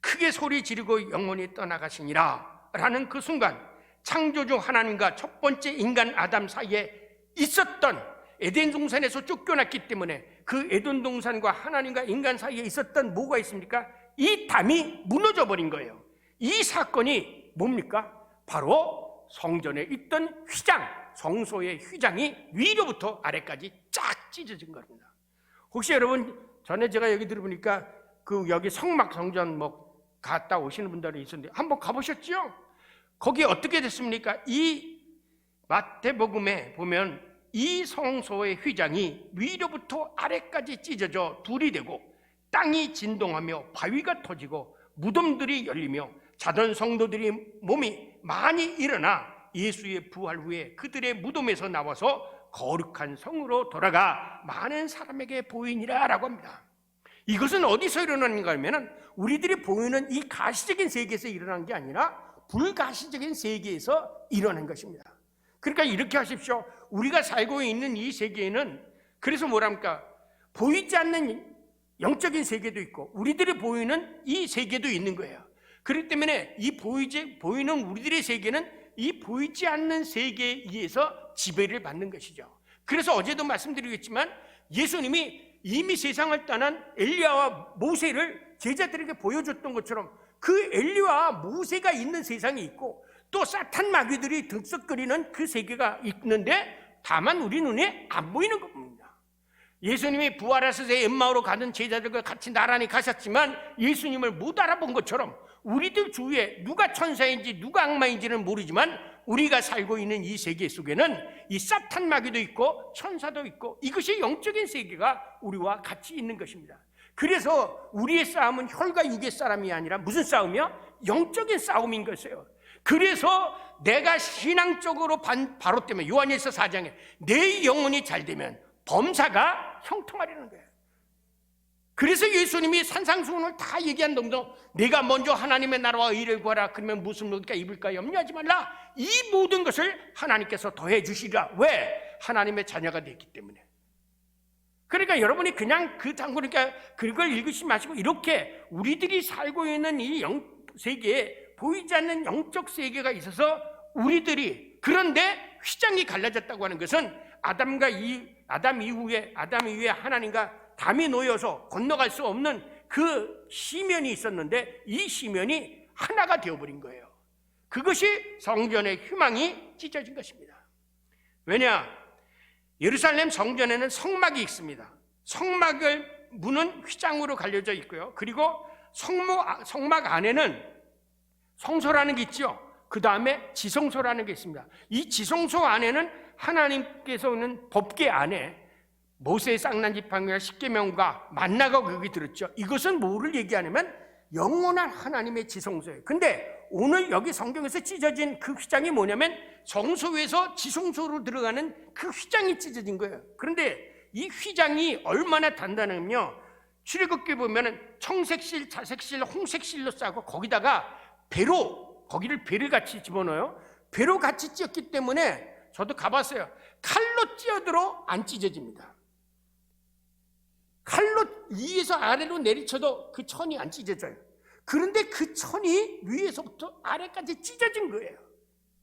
크게 소리 지르고 영원히 떠나가시니라 라는 그 순간 창조주 하나님과 첫 번째 인간 아담 사이에 있었던 에덴 동산에서 쫓겨났기 때문에 그 에덴 동산과 하나님과 인간 사이에 있었던 뭐가 있습니까? 이 담이 무너져 버린 거예요. 이 사건이 뭡니까? 바로 성전에 있던 휘장, 성소의 휘장이 위로부터 아래까지 쫙 찢어진 겁니다. 혹시 여러분 전에 제가 여기 들어보니까 그 여기 성막 성전 뭐 갔다 오시는 분들이 있었는데 한번 가보셨죠? 거기 어떻게 됐습니까? 이 마태복음에 보면 이 성소의 휘장이 위로부터 아래까지 찢어져 둘이 되고 땅이 진동하며 바위가 터지고 무덤들이 열리며 자던 성도들이 몸이 많이 일어나 예수의 부활 후에 그들의 무덤에서 나와서 거룩한 성으로 돌아가 많은 사람에게 보이니라 라고 합니다. 이것은 어디서 일어나는가 하면 우리들이 보이는 이 가시적인 세계에서 일어난 게 아니라 불가시적인 세계에서 일어난 것입니다. 그러니까 이렇게 하십시오. 우리가 살고 있는 이 세계에는 그래서 뭐랍니까? 보이지 않는 영적인 세계도 있고 우리들이 보이는 이 세계도 있는 거예요. 그렇기 때문에 이 보이는 우리들의 세계는 이 보이지 않는 세계에 의해서 지배를 받는 것이죠. 그래서 어제도 말씀드리겠지만 예수님이 이미 세상을 떠난 엘리야와 모세를 제자들에게 보여줬던 것처럼 그 엘리야와 모세가 있는 세상이 있고 또 사탄 마귀들이 들썩거리는 그 세계가 있는데 다만 우리 눈에 안 보이는 겁니다. 예수님이 부활하셔서 엠마오로 가던 제자들과 같이 나란히 가셨지만 예수님을 못 알아본 것처럼 우리들 주위에 누가 천사인지 누가 악마인지는 모르지만 우리가 살고 있는 이 세계 속에는 이 사탄 마귀도 있고 천사도 있고 이것이 영적인 세계가 우리와 같이 있는 것입니다. 그래서 우리의 싸움은 혈과 육의 싸움이 아니라 무슨 싸움이요? 영적인 싸움인 것이에요. 그래서 내가 신앙적으로 바로 때문에 요한일서 4장에 내 영혼이 잘 되면 범사가 형통하려는 거예요. 그래서 예수님이 산상수훈을 다 얘기한 동동 내가 먼저 하나님의 나라와 의를 구하라. 그러면 무슨 먹을까 입을까 염려하지 말라. 이 모든 것을 하나님께서 더해 주시리라. 왜? 하나님의 자녀가 됐기 때문에. 그러니까 여러분이 그냥 그 단구니까 그걸 읽으시지 마시고 이렇게 우리들이 살고 있는 이 세계에 보이지 않는 영적 세계가 있어서 우리들이 그런데 휘장이 갈라졌다고 하는 것은 아담 이후에 하나님과 담이 놓여서 건너갈 수 없는 그 시면이 있었는데 이 시면이 하나가 되어버린 거예요. 그것이 성전의 희망이 찢어진 것입니다. 왜냐? 예루살렘 성전에는 성막이 있습니다. 성막을 문은 휘장으로 갈려져 있고요. 그리고 성막 안에는 성소라는 게 있죠. 그 다음에 지성소라는 게 있습니다. 이 지성소 안에는 하나님께서는 법궤 안에 모세의 쌍난지팡이와 십계명과 만나가 거기 들었죠. 이것은 뭐를 얘기하냐면 영원한 하나님의 지성소예요. 근데 오늘 여기 성경에서 찢어진 그 휘장이 뭐냐면 성소에서 지성소로 들어가는 그 휘장이 찢어진 거예요. 그런데 이 휘장이 얼마나 단단하면요, 출애굽기에 보면은 청색실, 자색실, 홍색실로 싸고 거기다가 거기를 배를 같이 집어넣어요. 배로 같이 찧었기 때문에 저도 가봤어요. 칼로 찧어들어 안 찢어집니다. 칼로 위에서 아래로 내리쳐도 그 천이 안 찢어져요. 그런데 그 천이 위에서부터 아래까지 찢어진 거예요.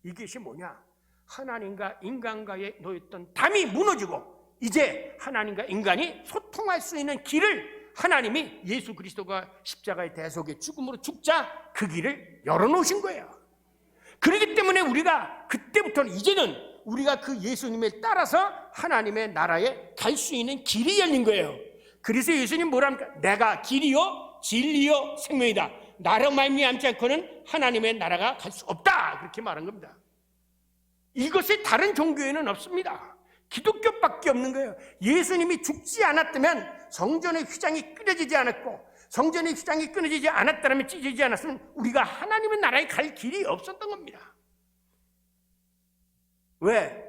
이것이 뭐냐? 하나님과 인간과의 놓였던 담이 무너지고 이제 하나님과 인간이 소통할 수 있는 길을 하나님이 예수 그리스도가 십자가의 대속의 죽음으로 죽자 그 길을 열어놓으신 거예요. 그렇기 때문에 우리가 그때부터는 이제는 우리가 그 예수님을 따라서 하나님의 나라에 갈 수 있는 길이 열린 거예요. 그래서 예수님 뭐랍니까? 내가 길이요 진리요 생명이다. 나로 말미암지 않고는 하나님의 나라가 갈 수 없다. 그렇게 말한 겁니다. 이것이 다른 종교에는 없습니다. 기독교밖에 없는 거예요. 예수님이 죽지 않았다면 성전의 휘장이 끊어지지 않았고 성전의 휘장이 끊어지지 않았다면 찢어지지 않았으면 우리가 하나님의 나라에 갈 길이 없었던 겁니다. 왜?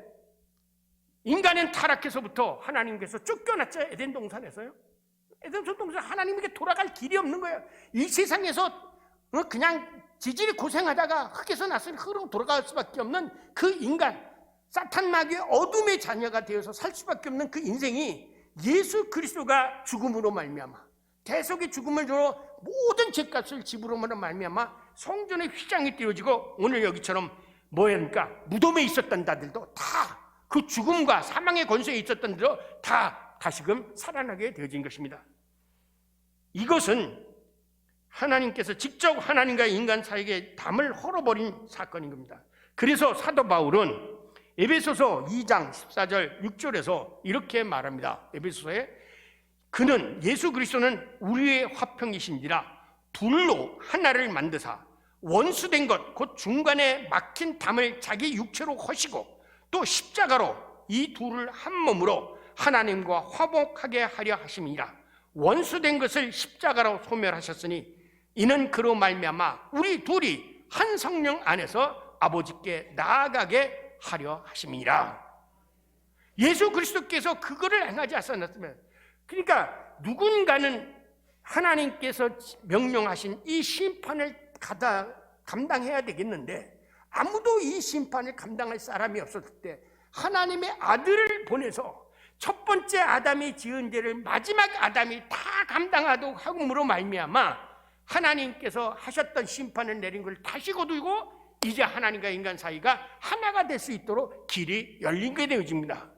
인간은 타락해서부터 하나님께서 쫓겨났죠. 에덴 동산에서요. 에덴 동산 하나님에게 돌아갈 길이 없는 거예요. 이 세상에서 그냥 지질이 고생하다가 흙에서 났으니 흙으로 돌아갈 수밖에 없는 그 인간, 사탄 마귀의 어둠의 자녀가 되어서 살 수밖에 없는 그 인생이 예수 그리스도가 죽음으로 말미암아 대속의 죽음을 주로 모든 죄값을 지불함으로 말미암아 성전의 휘장이 띄어지고 오늘 여기처럼 뭐합니까? 무덤에 있었던 자들도 다 그 죽음과 사망의 권세에 있었던 자들도 다 다시금 살아나게 되어진 것입니다. 이것은 하나님께서 직접 하나님과 인간 사이에 담을 헐어버린 사건인 겁니다. 그래서 사도 바울은 에베소서 2장 14절 6절에서 이렇게 말합니다. 에베소서에 그는 예수 그리스도는 우리의 화평이신지라 둘로 하나를 만드사 원수된 것 곧 중간에 막힌 담을 자기 육체로 허시고 또 십자가로 이 둘을 한 몸으로 하나님과 화목하게 하려 하심이라. 원수된 것을 십자가로 소멸하셨으니 이는 그로 말미암아 우리 둘이 한 성령 안에서 아버지께 나아가게 하려 하심이라. 예수 그리스도께서 그거를 행하지 않았으면, 그러니까 누군가는 하나님께서 명령하신 이 심판을 감당해야 되겠는데 아무도 이 심판을 감당할 사람이 없었을 때 하나님의 아들을 보내서 첫 번째 아담이 지은 죄를 마지막 아담이 다 감당하도록 함으로 말미암아 하나님께서 하셨던 심판을 내린 걸 다시 거두고 이제 하나님과 인간 사이가 하나가 될 수 있도록 길이 열린 게 되어집니다.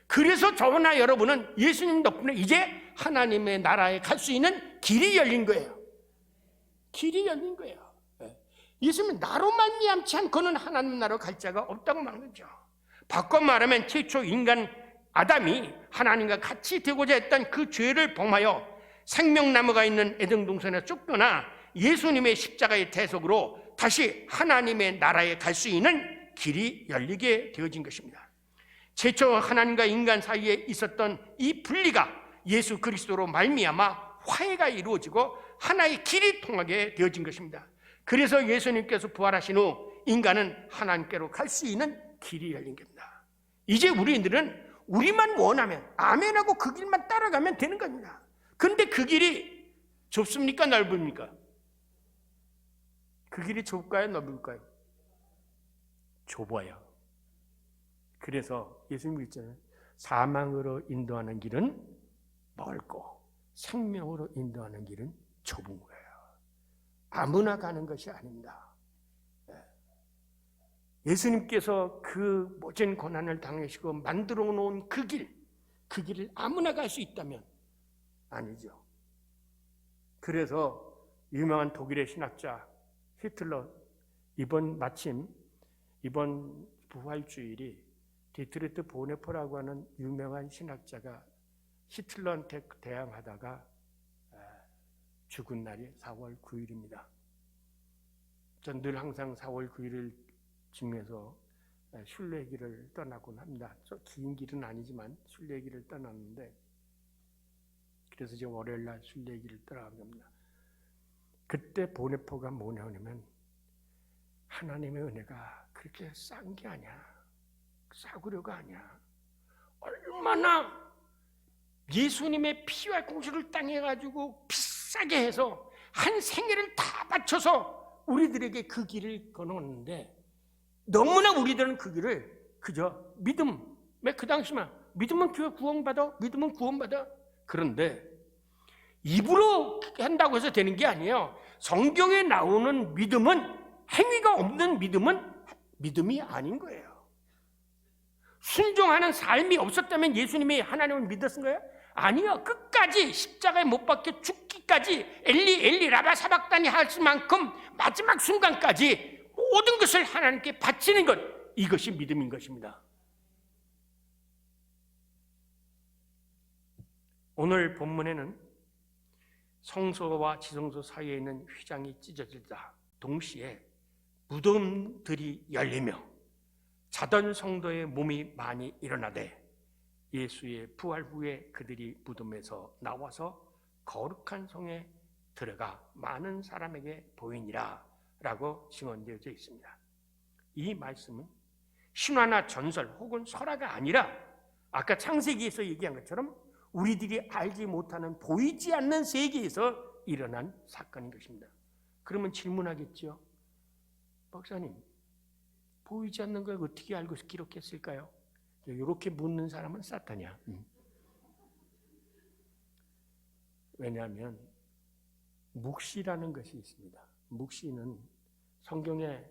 그래서 저나 여러분은 예수님 덕분에 이제 하나님의 나라에 갈 수 있는 길이 열린 거예요. 길이 열린 거예요. 예수님은 나로 말미암지 않고는 하나님 나라로 갈 자가 없다고 말하는 거죠. 바꿔 말하면 최초 인간 아담이 하나님과 같이 되고자 했던 그 죄를 범하여 생명나무가 있는 에덴 동산에 쫓겨나 예수님의 십자가의 대속으로 다시 하나님의 나라에 갈 수 있는 길이 열리게 되어진 것입니다. 최초 하나님과 인간 사이에 있었던 이 분리가 예수 그리스도로 말미암아 화해가 이루어지고 하나의 길이 통하게 되어진 것입니다. 그래서 예수님께서 부활하신 후 인간은 하나님께로 갈 수 있는 길이 열린 겁니다. 이제 우리들은 우리만 원하면 아멘하고 그 길만 따라가면 되는 겁니다. 그런데 그 길이 좁습니까? 넓습니까? 그 길이 좁을까요? 넓을까요? 좁아요. 그래서 예수님이 있잖아요. 사망으로 인도하는 길은 넓고 생명으로 인도하는 길은 좁은 거예요. 아무나 가는 것이 아닙니다. 예수님께서 그 모진 고난을 당하시고 만들어 놓은 그 길을 아무나 갈 수 있다면 아니죠. 그래서 유명한 독일의 신학자 히틀러, 이번 부활주일이 디트리트 보네포라고 하는 유명한 신학자가 히틀러한테 대항하다가 죽은 날이 4월 9일입니다. 전 늘 항상 4월 9일을 지내서 순례길을 떠나곤 합니다. 긴 길은 아니지만 순례길을 떠났는데, 그래서 제가 월요일날 순례길을 떠나간 겁니다. 그때 보네포가 뭐냐면 하나님의 은혜가 그렇게 싼 게 아니야. 싸구려가 아니야. 얼마나 예수님의 피와 공수를 당해가지고 비싸게 해서 한 생애를 다 바쳐서 우리들에게 그 길을 건너왔는데, 너무나 우리들은 그 길을 그저 믿음에, 그 당시만 믿으면 구원받아, 믿으면 구원받아. 그런데 입으로 한다고 해서 되는 게 아니에요. 성경에 나오는 믿음은, 행위가 없는 믿음은 믿음이 아닌 거예요. 순종하는 삶이 없었다면 예수님이 하나님을 믿었은 거예요? 아니요. 끝까지 십자가에 못 박혀 죽기까지 엘리 엘리 라바 사박다니 할 만큼 마지막 순간까지 모든 것을 하나님께 바치는 것, 이것이 믿음인 것입니다. 오늘 본문에는 성소와 지성소 사이에 있는 휘장이 찢어지자 동시에 무덤들이 열리며 자던 성도의 몸이 많이 일어나되 예수의 부활 후에 그들이 무덤에서 나와서 거룩한 성에 들어가 많은 사람에게 보이니라 라고 증언되어져 있습니다. 이 말씀은 신화나 전설 혹은 설화가 아니라 아까 창세기에서 얘기한 것처럼 우리들이 알지 못하는 보이지 않는 세계에서 일어난 사건인 것입니다. 그러면 질문하겠죠. 박사님, 보이지 않는 걸 어떻게 알고 기록했을까요? 이렇게 묻는 사람은 사탄이야. 왜냐하면 묵시라는 것이 있습니다. 묵시는 성경에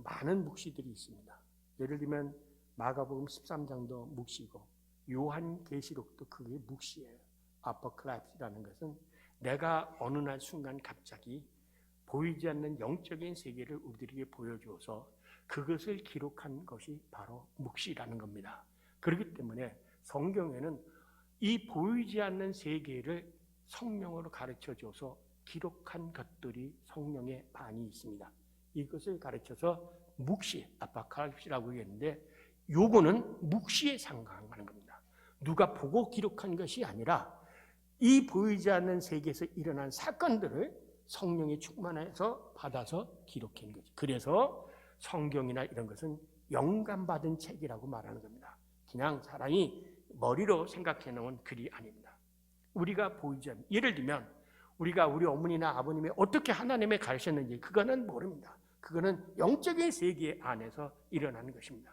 많은 묵시들이 있습니다. 예를 들면 마가복음 13장도 묵시고 요한계시록도 그게 묵시예요. 아포칼립스라는 것은 내가 어느 날 순간 갑자기 보이지 않는 영적인 세계를 우리들에게 보여주어서 그것을 기록한 것이 바로 묵시라는 겁니다. 그렇기 때문에 성경에는 이 보이지 않는 세계를 성령으로 가르쳐줘서 기록한 것들이 성령의 반이 있습니다. 이것을 가르쳐서 묵시, 아포칼립스라고 했는데 요거는 묵시에 상관하는 겁니다. 누가 보고 기록한 것이 아니라 이 보이지 않는 세계에서 일어난 사건들을 성령이 충만해서 받아서 기록한 거죠. 그래서 성경이나 이런 것은 영감받은 책이라고 말하는 겁니다. 그냥 사람이 머리로 생각해 놓은 글이 아닙니다. 우리가 보이지 않는, 예를 들면 우리가 우리 어머니나 아버님이 어떻게 하나님을 가르쳤는지 그거는 모릅니다. 그거는 영적인 세계 안에서 일어나는 것입니다.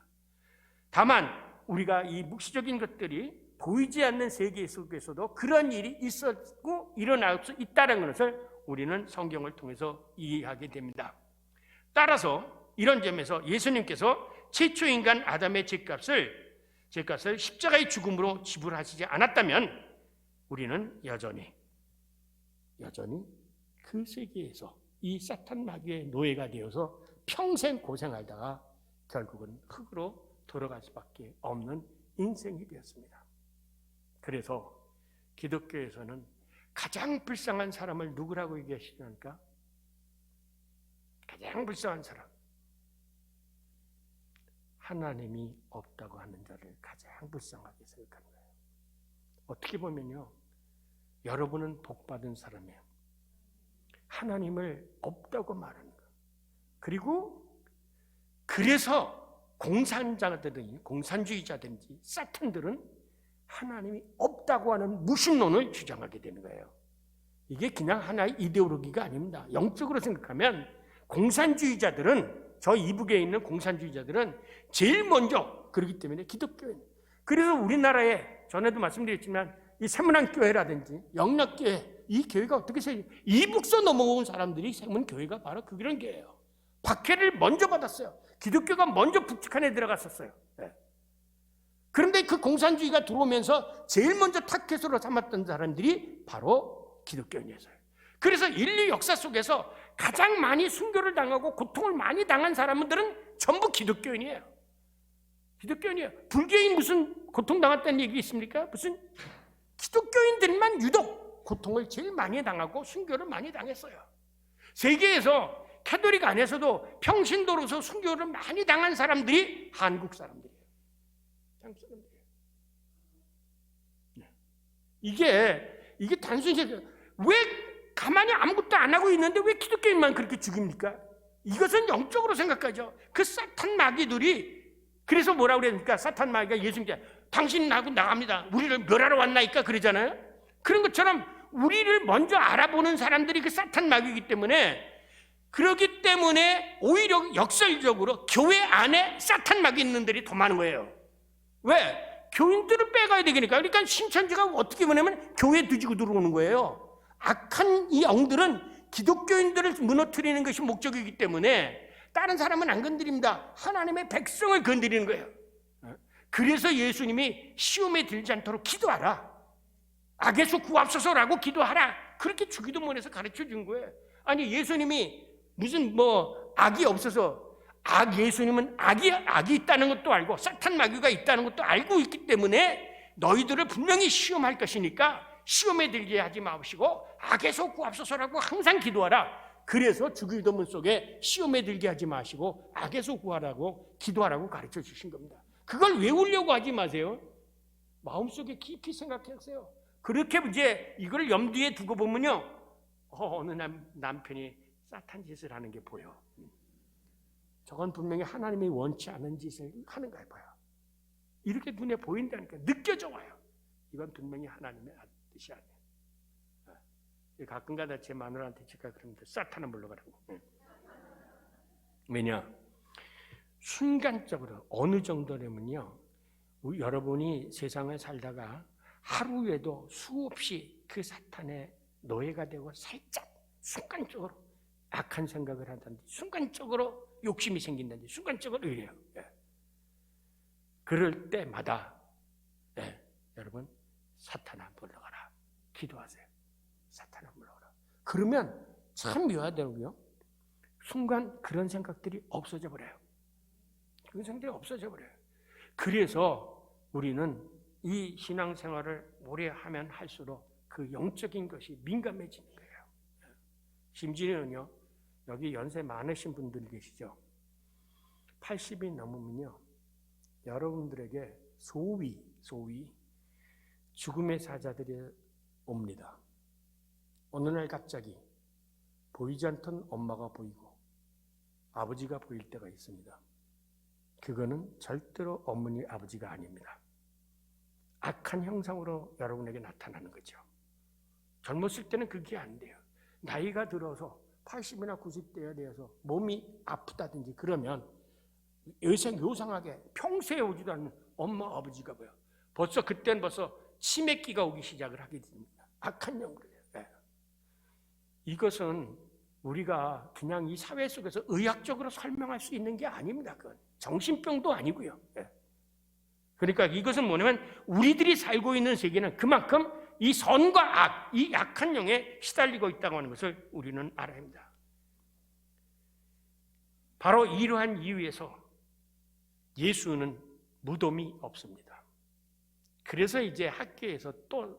다만 우리가 이 묵시적인 것들이 보이지 않는 세계 속에서도 그런 일이 있었고 일어날 수 있다는 것을 우리는 성경을 통해서 이해하게 됩니다. 따라서 이런 점에서 예수님께서 최초 인간 아담의 죄값을 십자가의 죽음으로 지불하시지 않았다면 우리는 여전히 그 세계에서 이 사탄 마귀의 노예가 되어서 평생 고생하다가 결국은 흙으로 돌아갈 수밖에 없는 인생이 되었습니다. 그래서 기독교에서는 가장 불쌍한 사람을 누구라고 얘기하시니까? 가장 불쌍한 사람, 하나님이 없다고 하는 자를 가장 불쌍하게 생각하는 거예요. 어떻게 보면요, 여러분은 복받은 사람이에요. 하나님을 없다고 말하는 거예요. 그리고 그래서 공산주의자든지 사탄들은 하나님이 없다고 하는 무신론을 주장하게 되는 거예요. 이게 그냥 하나의 이데올로기가 아닙니다. 영적으로 생각하면 공산주의자들은, 저 이북에 있는 공산주의자들은 제일 먼저 그렇기 때문에 기독교인. 그래서 우리나라에 전에도 말씀드렸지만 이 세문안교회라든지 영락교회, 이 교회가 어떻게 이북서 넘어온 사람들이 세문 교회가 바로 그런 교회예요. 박해를 먼저 받았어요. 기독교가 먼저 북측한에 들어갔었어요. 그런데 그 공산주의가 들어오면서 제일 먼저 타켓으로 삼았던 사람들이 바로 기독교인이었어요. 그래서 인류 역사 속에서 가장 많이 순교를 당하고 고통을 많이 당한 사람들은 전부 기독교인이에요. 기독교인이에요. 불교인 무슨 고통당했다는 얘기 있습니까? 무슨 기독교인들만 유독 고통을 제일 많이 당하고 순교를 많이 당했어요. 세계에서 캐톨릭 안에서도 평신도로서 순교를 많이 당한 사람들이 한국 사람들이에요. 한국 사람들이에요. 이게 단순히 왜 가만히 아무것도 안 하고 있는데 왜 기독교인만 그렇게 죽입니까? 이것은 영적으로 생각하죠. 그 사탄 마귀들이 그래서 뭐라고 그러니까 사탄 마귀가 예수님께 당신 나하고 나갑니다. 우리를 멸하러 왔나이까 그러잖아요. 그런 것처럼 우리를 먼저 알아보는 사람들이 그 사탄 마귀이기 때문에, 그렇기 때문에 오히려 역설적으로 교회 안에 사탄 마귀 있는 들이 더 많은 거예요. 왜? 교인들을 빼가야 되니까. 그러니까 신천지가 어떻게 보냐면 교회에 뒤지고 들어오는 거예요. 악한 이 영들은 기독교인들을 무너뜨리는 것이 목적이기 때문에 다른 사람은 안 건드립니다. 하나님의 백성을 건드리는 거예요. 그래서 예수님이 시험에 들지 않도록 기도하라, 악에서 구하옵소서라고 기도하라, 그렇게 주기도문에서 가르쳐 준 거예요. 아니 예수님이 무슨 악이 없어서, 예수님은 악이 있다는 것도 알고 사탄 마귀가 있다는 것도 알고 있기 때문에 너희들을 분명히 시험할 것이니까 시험에 들게 하지 마시고 악에서 구하옵소서라고 항상 기도하라. 그래서 주기도문 속에 시험에 들게 하지 마시고 악에서 구하라고 기도하라고 가르쳐 주신 겁니다. 그걸 외우려고 하지 마세요. 마음속에 깊이 생각하세요. 그렇게 이제 이걸 염두에 두고 보면요, 어느 남편이 사탄 짓을 하는 게 보여. 저건 분명히 하나님이 원치 않은 짓을 하는 거예요. 봐요. 이렇게 눈에 보인다니까, 느껴져 와요. 이건 분명히 하나님의 뜻이 아니에요. 가끔가다 제 마누라한테 제가 그러는데 사탄을 물러가라고. 왜냐? 순간적으로 어느 정도냐면요, 여러분이 세상을 살다가 하루에도 수없이 그 사탄의 노예가 되고 살짝 순간적으로 악한 생각을 한다든지 순간적으로 욕심이 생긴다든지 순간적으로 이래요. 그럴 때마다 여러분 사탄아 물러가라 기도하세요. 사탄아 물러가라. 그러면 참 묘하더라고요. 순간 그런 생각들이 없어져 버려요. 그런 생각들이 없어져 버려요. 그래서 우리는 이 신앙생활을 오래 하면 할수록 그 영적인 것이 민감해지는 거예요. 심지어는요, 여기 연세 많으신 분들 계시죠? 80이 넘으면요, 여러분들에게 소위 죽음의 사자들이 옵니다. 어느 날 갑자기 보이지 않던 엄마가 보이고 아버지가 보일 때가 있습니다. 그거는 절대로 어머니, 아버지가 아닙니다. 악한 형상으로 여러분에게 나타나는 거죠. 젊었을 때는 그게 안 돼요. 나이가 들어서 80이나 90대에 대해서 몸이 아프다든지 그러면 요상하게 평소에 오지도 않는 엄마, 아버지가 보여. 그때는 치매기가 오기 시작을 하게 됩니다. 악한 영들이에요. 이것은 우리가 그냥 이 사회 속에서 의학적으로 설명할 수 있는 게 아닙니다. 그건 정신병도 아니고요. 그러니까 이것은 뭐냐면 우리들이 살고 있는 세계는 그만큼 이 선과 악, 이 약한 영에 시달리고 있다고 하는 것을 우리는 알아야 합니다. 바로 이러한 이유에서 예수는 무덤이 없습니다. 그래서 이제 학교에서 또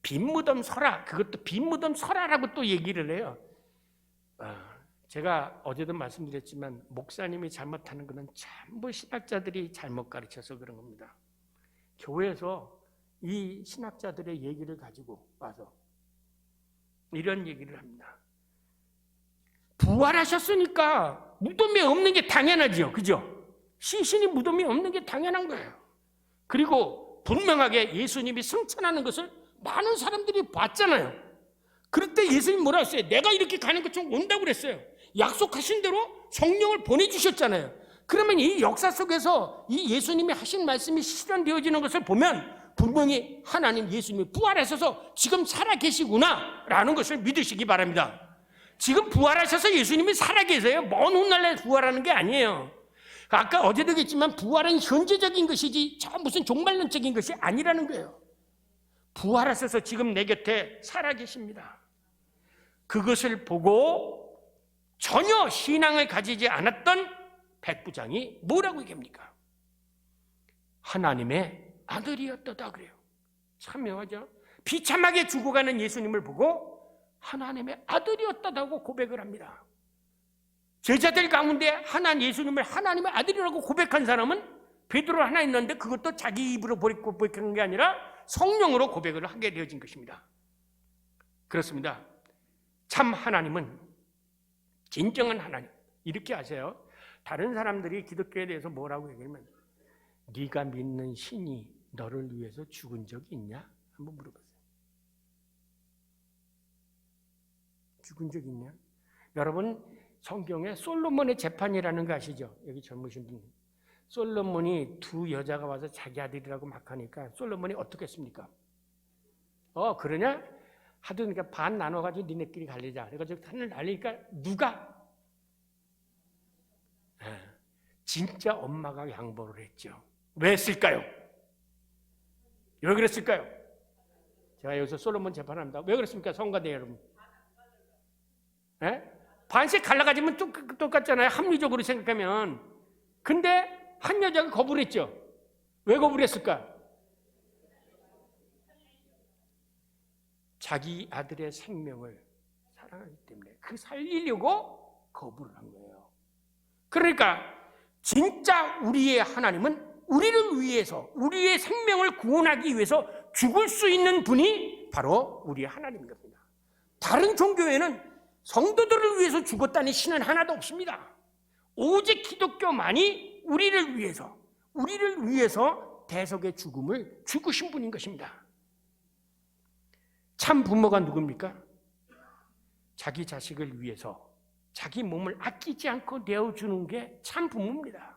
빈 무덤 설화, 그것도 빈 무덤 설화라고 또 얘기를 해요. 제가 어제도 말씀드렸지만 목사님이 잘못하는 것은 전부 신학자들이 잘못 가르쳐서 그런 겁니다. 교회에서 이 신학자들의 얘기를 가지고 와서 이런 얘기를 합니다. 부활하셨으니까 무덤이 없는 게 당연하죠. 그죠? 시신이 무덤이 없는 게 당연한 거예요. 그리고 분명하게 예수님이 승천하는 것을 많은 사람들이 봤잖아요. 그럴 때 예수님 뭐라 했어요? 내가 이렇게 가는 것처럼 온다고 그랬어요. 약속하신 대로 성령을 보내주셨잖아요. 그러면 이 역사 속에서 이 예수님이 하신 말씀이 실현되어지는 것을 보면 분명히 하나님 예수님이 부활하셔서 지금 살아계시구나 라는 것을 믿으시기 바랍니다. 지금 부활하셔서 예수님이 살아계세요. 먼 훗날에 부활하는 게 아니에요. 아까 어제도 얘기했지만 부활은 현재적인 것이지 무슨 종말론적인 것이 아니라는 거예요. 부활하셔서 지금 내 곁에 살아계십니다. 그것을 보고 전혀 신앙을 가지지 않았던 백부장이 뭐라고 얘기합니까? 하나님의 아들이었다 그래요. 참 묘하죠? 비참하게 죽어가는 예수님을 보고 하나님의 아들이었다고 고백을 합니다. 제자들 가운데 예수님을 하나님의 아들이라고 고백한 사람은 베드로 하나 있는데 그것도 자기 입으로 고백한 게 아니라 성령으로 고백을 하게 되어진 것입니다. 그렇습니다. 참 하나님은 진정한 하나님. 이렇게 아세요? 다른 사람들이 기독교에 대해서 뭐라고 얘기하면 네가 믿는 신이 너를 위해서 죽은 적이 있냐? 한번 물어보세요. 죽은 적이 있냐? 여러분 성경에 솔로몬의 재판이라는 거 아시죠? 여기 젊으신 분. 솔로몬이 두 여자가 와서 자기 아들이라고 막 하니까 솔로몬이 어떻게 했습니까? 그러냐? 하더니까 반 나눠가지고 니네끼리 갈리자. 그래가지고 하늘 날리니까 누가? 진짜 엄마가 양보를 했죠. 왜 했을까요? 왜 그랬을까요? 제가 여기서 솔로몬 재판합니다. 왜 그랬습니까? 성가대 여러분. 반씩 갈라가지면 똑같잖아요. 합리적으로 생각하면. 근데 한 여자가 거부를 했죠. 왜 거부를 했을까? 자기 아들의 생명을 사랑하기 때문에 그 살리려고 거부를 한 거예요. 그러니까 진짜 우리의 하나님은 우리를 위해서 우리의 생명을 구원하기 위해서 죽을 수 있는 분이 바로 우리의 하나님인 겁니다. 다른 종교에는 성도들을 위해서 죽었다는 신은 하나도 없습니다. 오직 기독교만이 우리를 위해서 대속의 죽음을 죽으신 분인 것입니다. 참 부모가 누굽니까? 자기 자식을 위해서 자기 몸을 아끼지 않고 내어주는 게 참 부모입니다.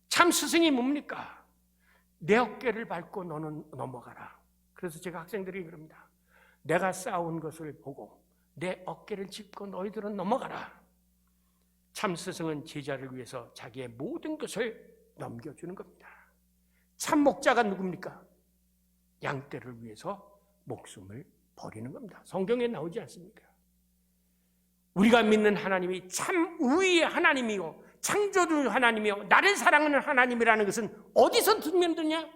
참 스승이 뭡니까? 내 어깨를 밟고 너는 넘어가라. 그래서 제가 학생들이 그럽니다. 내가 싸운 것을 보고 내 어깨를 짚고 너희들은 넘어가라. 참 스승은 제자를 위해서 자기의 모든 것을 넘겨주는 겁니다. 참 목자가 누굽니까? 양떼를 위해서 목숨을 버리는 겁니다. 성경에 나오지 않습니까? 우리가 믿는 하나님이 참 우위의 하나님이요 창조주 하나님이요 나를 사랑하는 하나님이라는 것은 어디서 들면 되냐?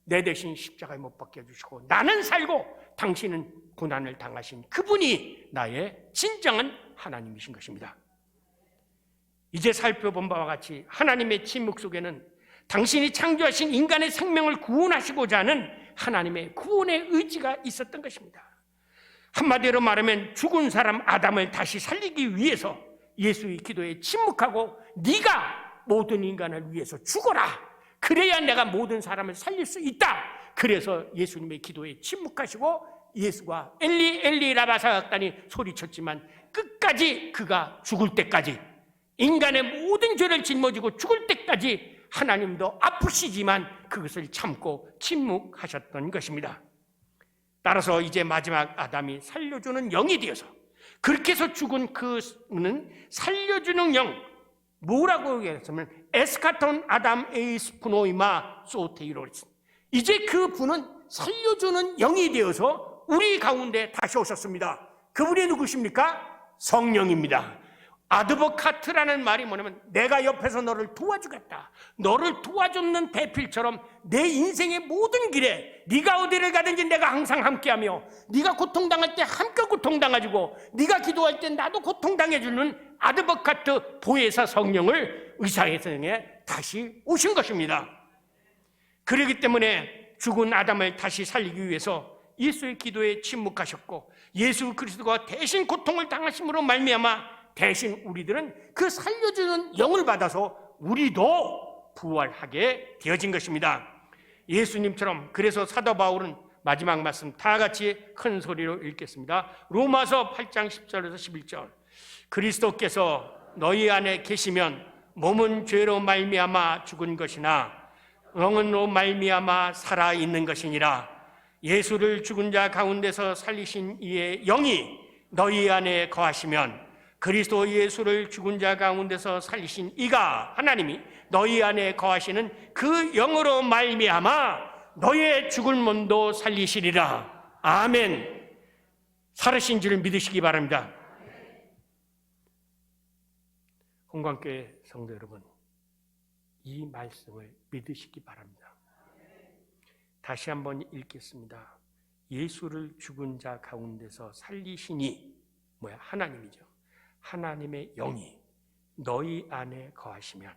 내 대신 십자가에 못 박혀 주시고 나는 살고 당신은 고난을 당하신 그분이 나의 진정한 하나님이신 것입니다. 이제 살펴본 바와 같이 하나님의 침묵 속에는 당신이 창조하신 인간의 생명을 구원하시고자 하는 하나님의 구원의 의지가 있었던 것입니다. 한마디로 말하면 죽은 사람 아담을 다시 살리기 위해서 예수의 기도에 침묵하고 네가 모든 인간을 위해서 죽어라. 그래야 내가 모든 사람을 살릴 수 있다. 그래서 예수님의 기도에 침묵하시고 예수가 엘리 엘리 라마 사박다니 소리쳤지만 끝까지 그가 죽을 때까지 인간의 모든 죄를 짊어지고 죽을 때까지 하나님도 아프시지만 그것을 참고 침묵하셨던 것입니다. 따라서 이제 마지막 아담이 살려주는 영이 되어서 그렇게 해서 죽은 그는 살려주는 영, 뭐라고 얘기했으면 에스카톤 아담 에이스 프노이마 소테이로리스. 이제 그 분은 살려주는 영이 되어서 우리 가운데 다시 오셨습니다. 그분이 누구십니까? 성령입니다. 아드보카트라는 말이 뭐냐면 내가 옆에서 너를 도와주겠다. 너를 도와주는 대필처럼 내 인생의 모든 길에 네가 어디를 가든지 내가 항상 함께하며 네가 고통당할 때 함께 고통당해주고 네가 기도할 때 나도 고통당해주는 아드보카트 보혜사 성령을 의사회성에 다시 오신 것입니다. 그렇기 때문에 죽은 아담을 다시 살리기 위해서 예수의 기도에 침묵하셨고 예수 그리스도가 대신 고통을 당하심으로 말미암아 대신 우리들은 그 살려주는 영을 받아서 우리도 부활하게 되어진 것입니다. 예수님처럼 그래서 사도 바울은 마지막 말씀 다 같이 큰 소리로 읽겠습니다. 로마서 8장 10절에서 11절 그리스도께서 너희 안에 계시면 몸은 죄로 말미암아 죽은 것이나 영으로 말미암아 살아있는 것이니라. 예수를 죽은 자 가운데서 살리신 이의 영이 너희 안에 거하시면 그리스도 예수를 죽은 자 가운데서 살리신 이가 하나님이 너희 안에 거하시는 그 영으로 말미암아 너의 죽은 몸도 살리시리라. 아멘. 살으신 줄 믿으시기 바랍니다. 홍광교회 성도 여러분, 이 말씀을 믿으시기 바랍니다. 다시 한번 읽겠습니다. 예수를 죽은 자 가운데서 살리시니 하나님이죠. 하나님의 영이 너희 안에 거하시면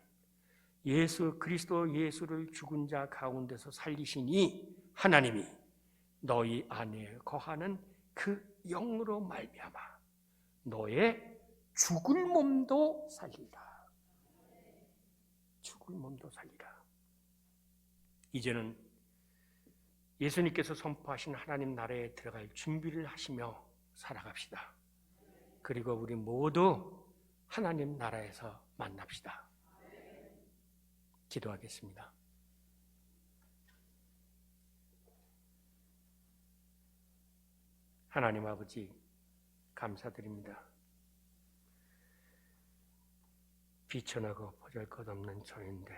예수 그리스도 예수를 죽은 자 가운데서 살리시니 하나님이 너희 안에 거하는 그 영으로 말미암아 너의 죽을 몸도 살리라. 죽을 몸도 살리라. 이제는 예수님께서 선포하신 하나님 나라에 들어갈 준비를 하시며 살아갑시다. 그리고 우리 모두 하나님 나라에서 만납시다. 기도하겠습니다. 하나님 아버지 감사드립니다. 비천하고 보잘것없는 저인데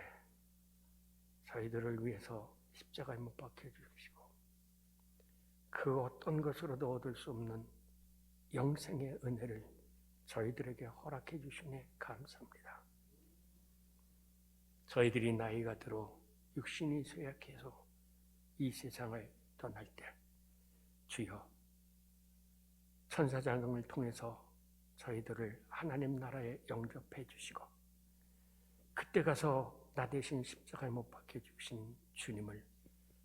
저희들을 위해서 십자가에 못 박혀 주시고 그 어떤 것으로도 얻을 수 없는 영생의 은혜를 저희들에게 허락해 주시니 감사합니다. 저희들이 나이가 들어 육신이 쇠약해서 이 세상을 떠날 때 주여 천사장을 통해서 저희들을 하나님 나라에 영접해 주시고 그때 가서 나 대신 십자가에 못 박혀 주신 주님을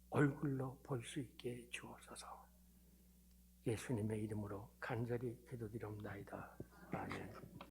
얼굴로 볼 수 있게 주옵소서. 예수님의 이름으로 간절히 기도드리옵나이다. 아멘.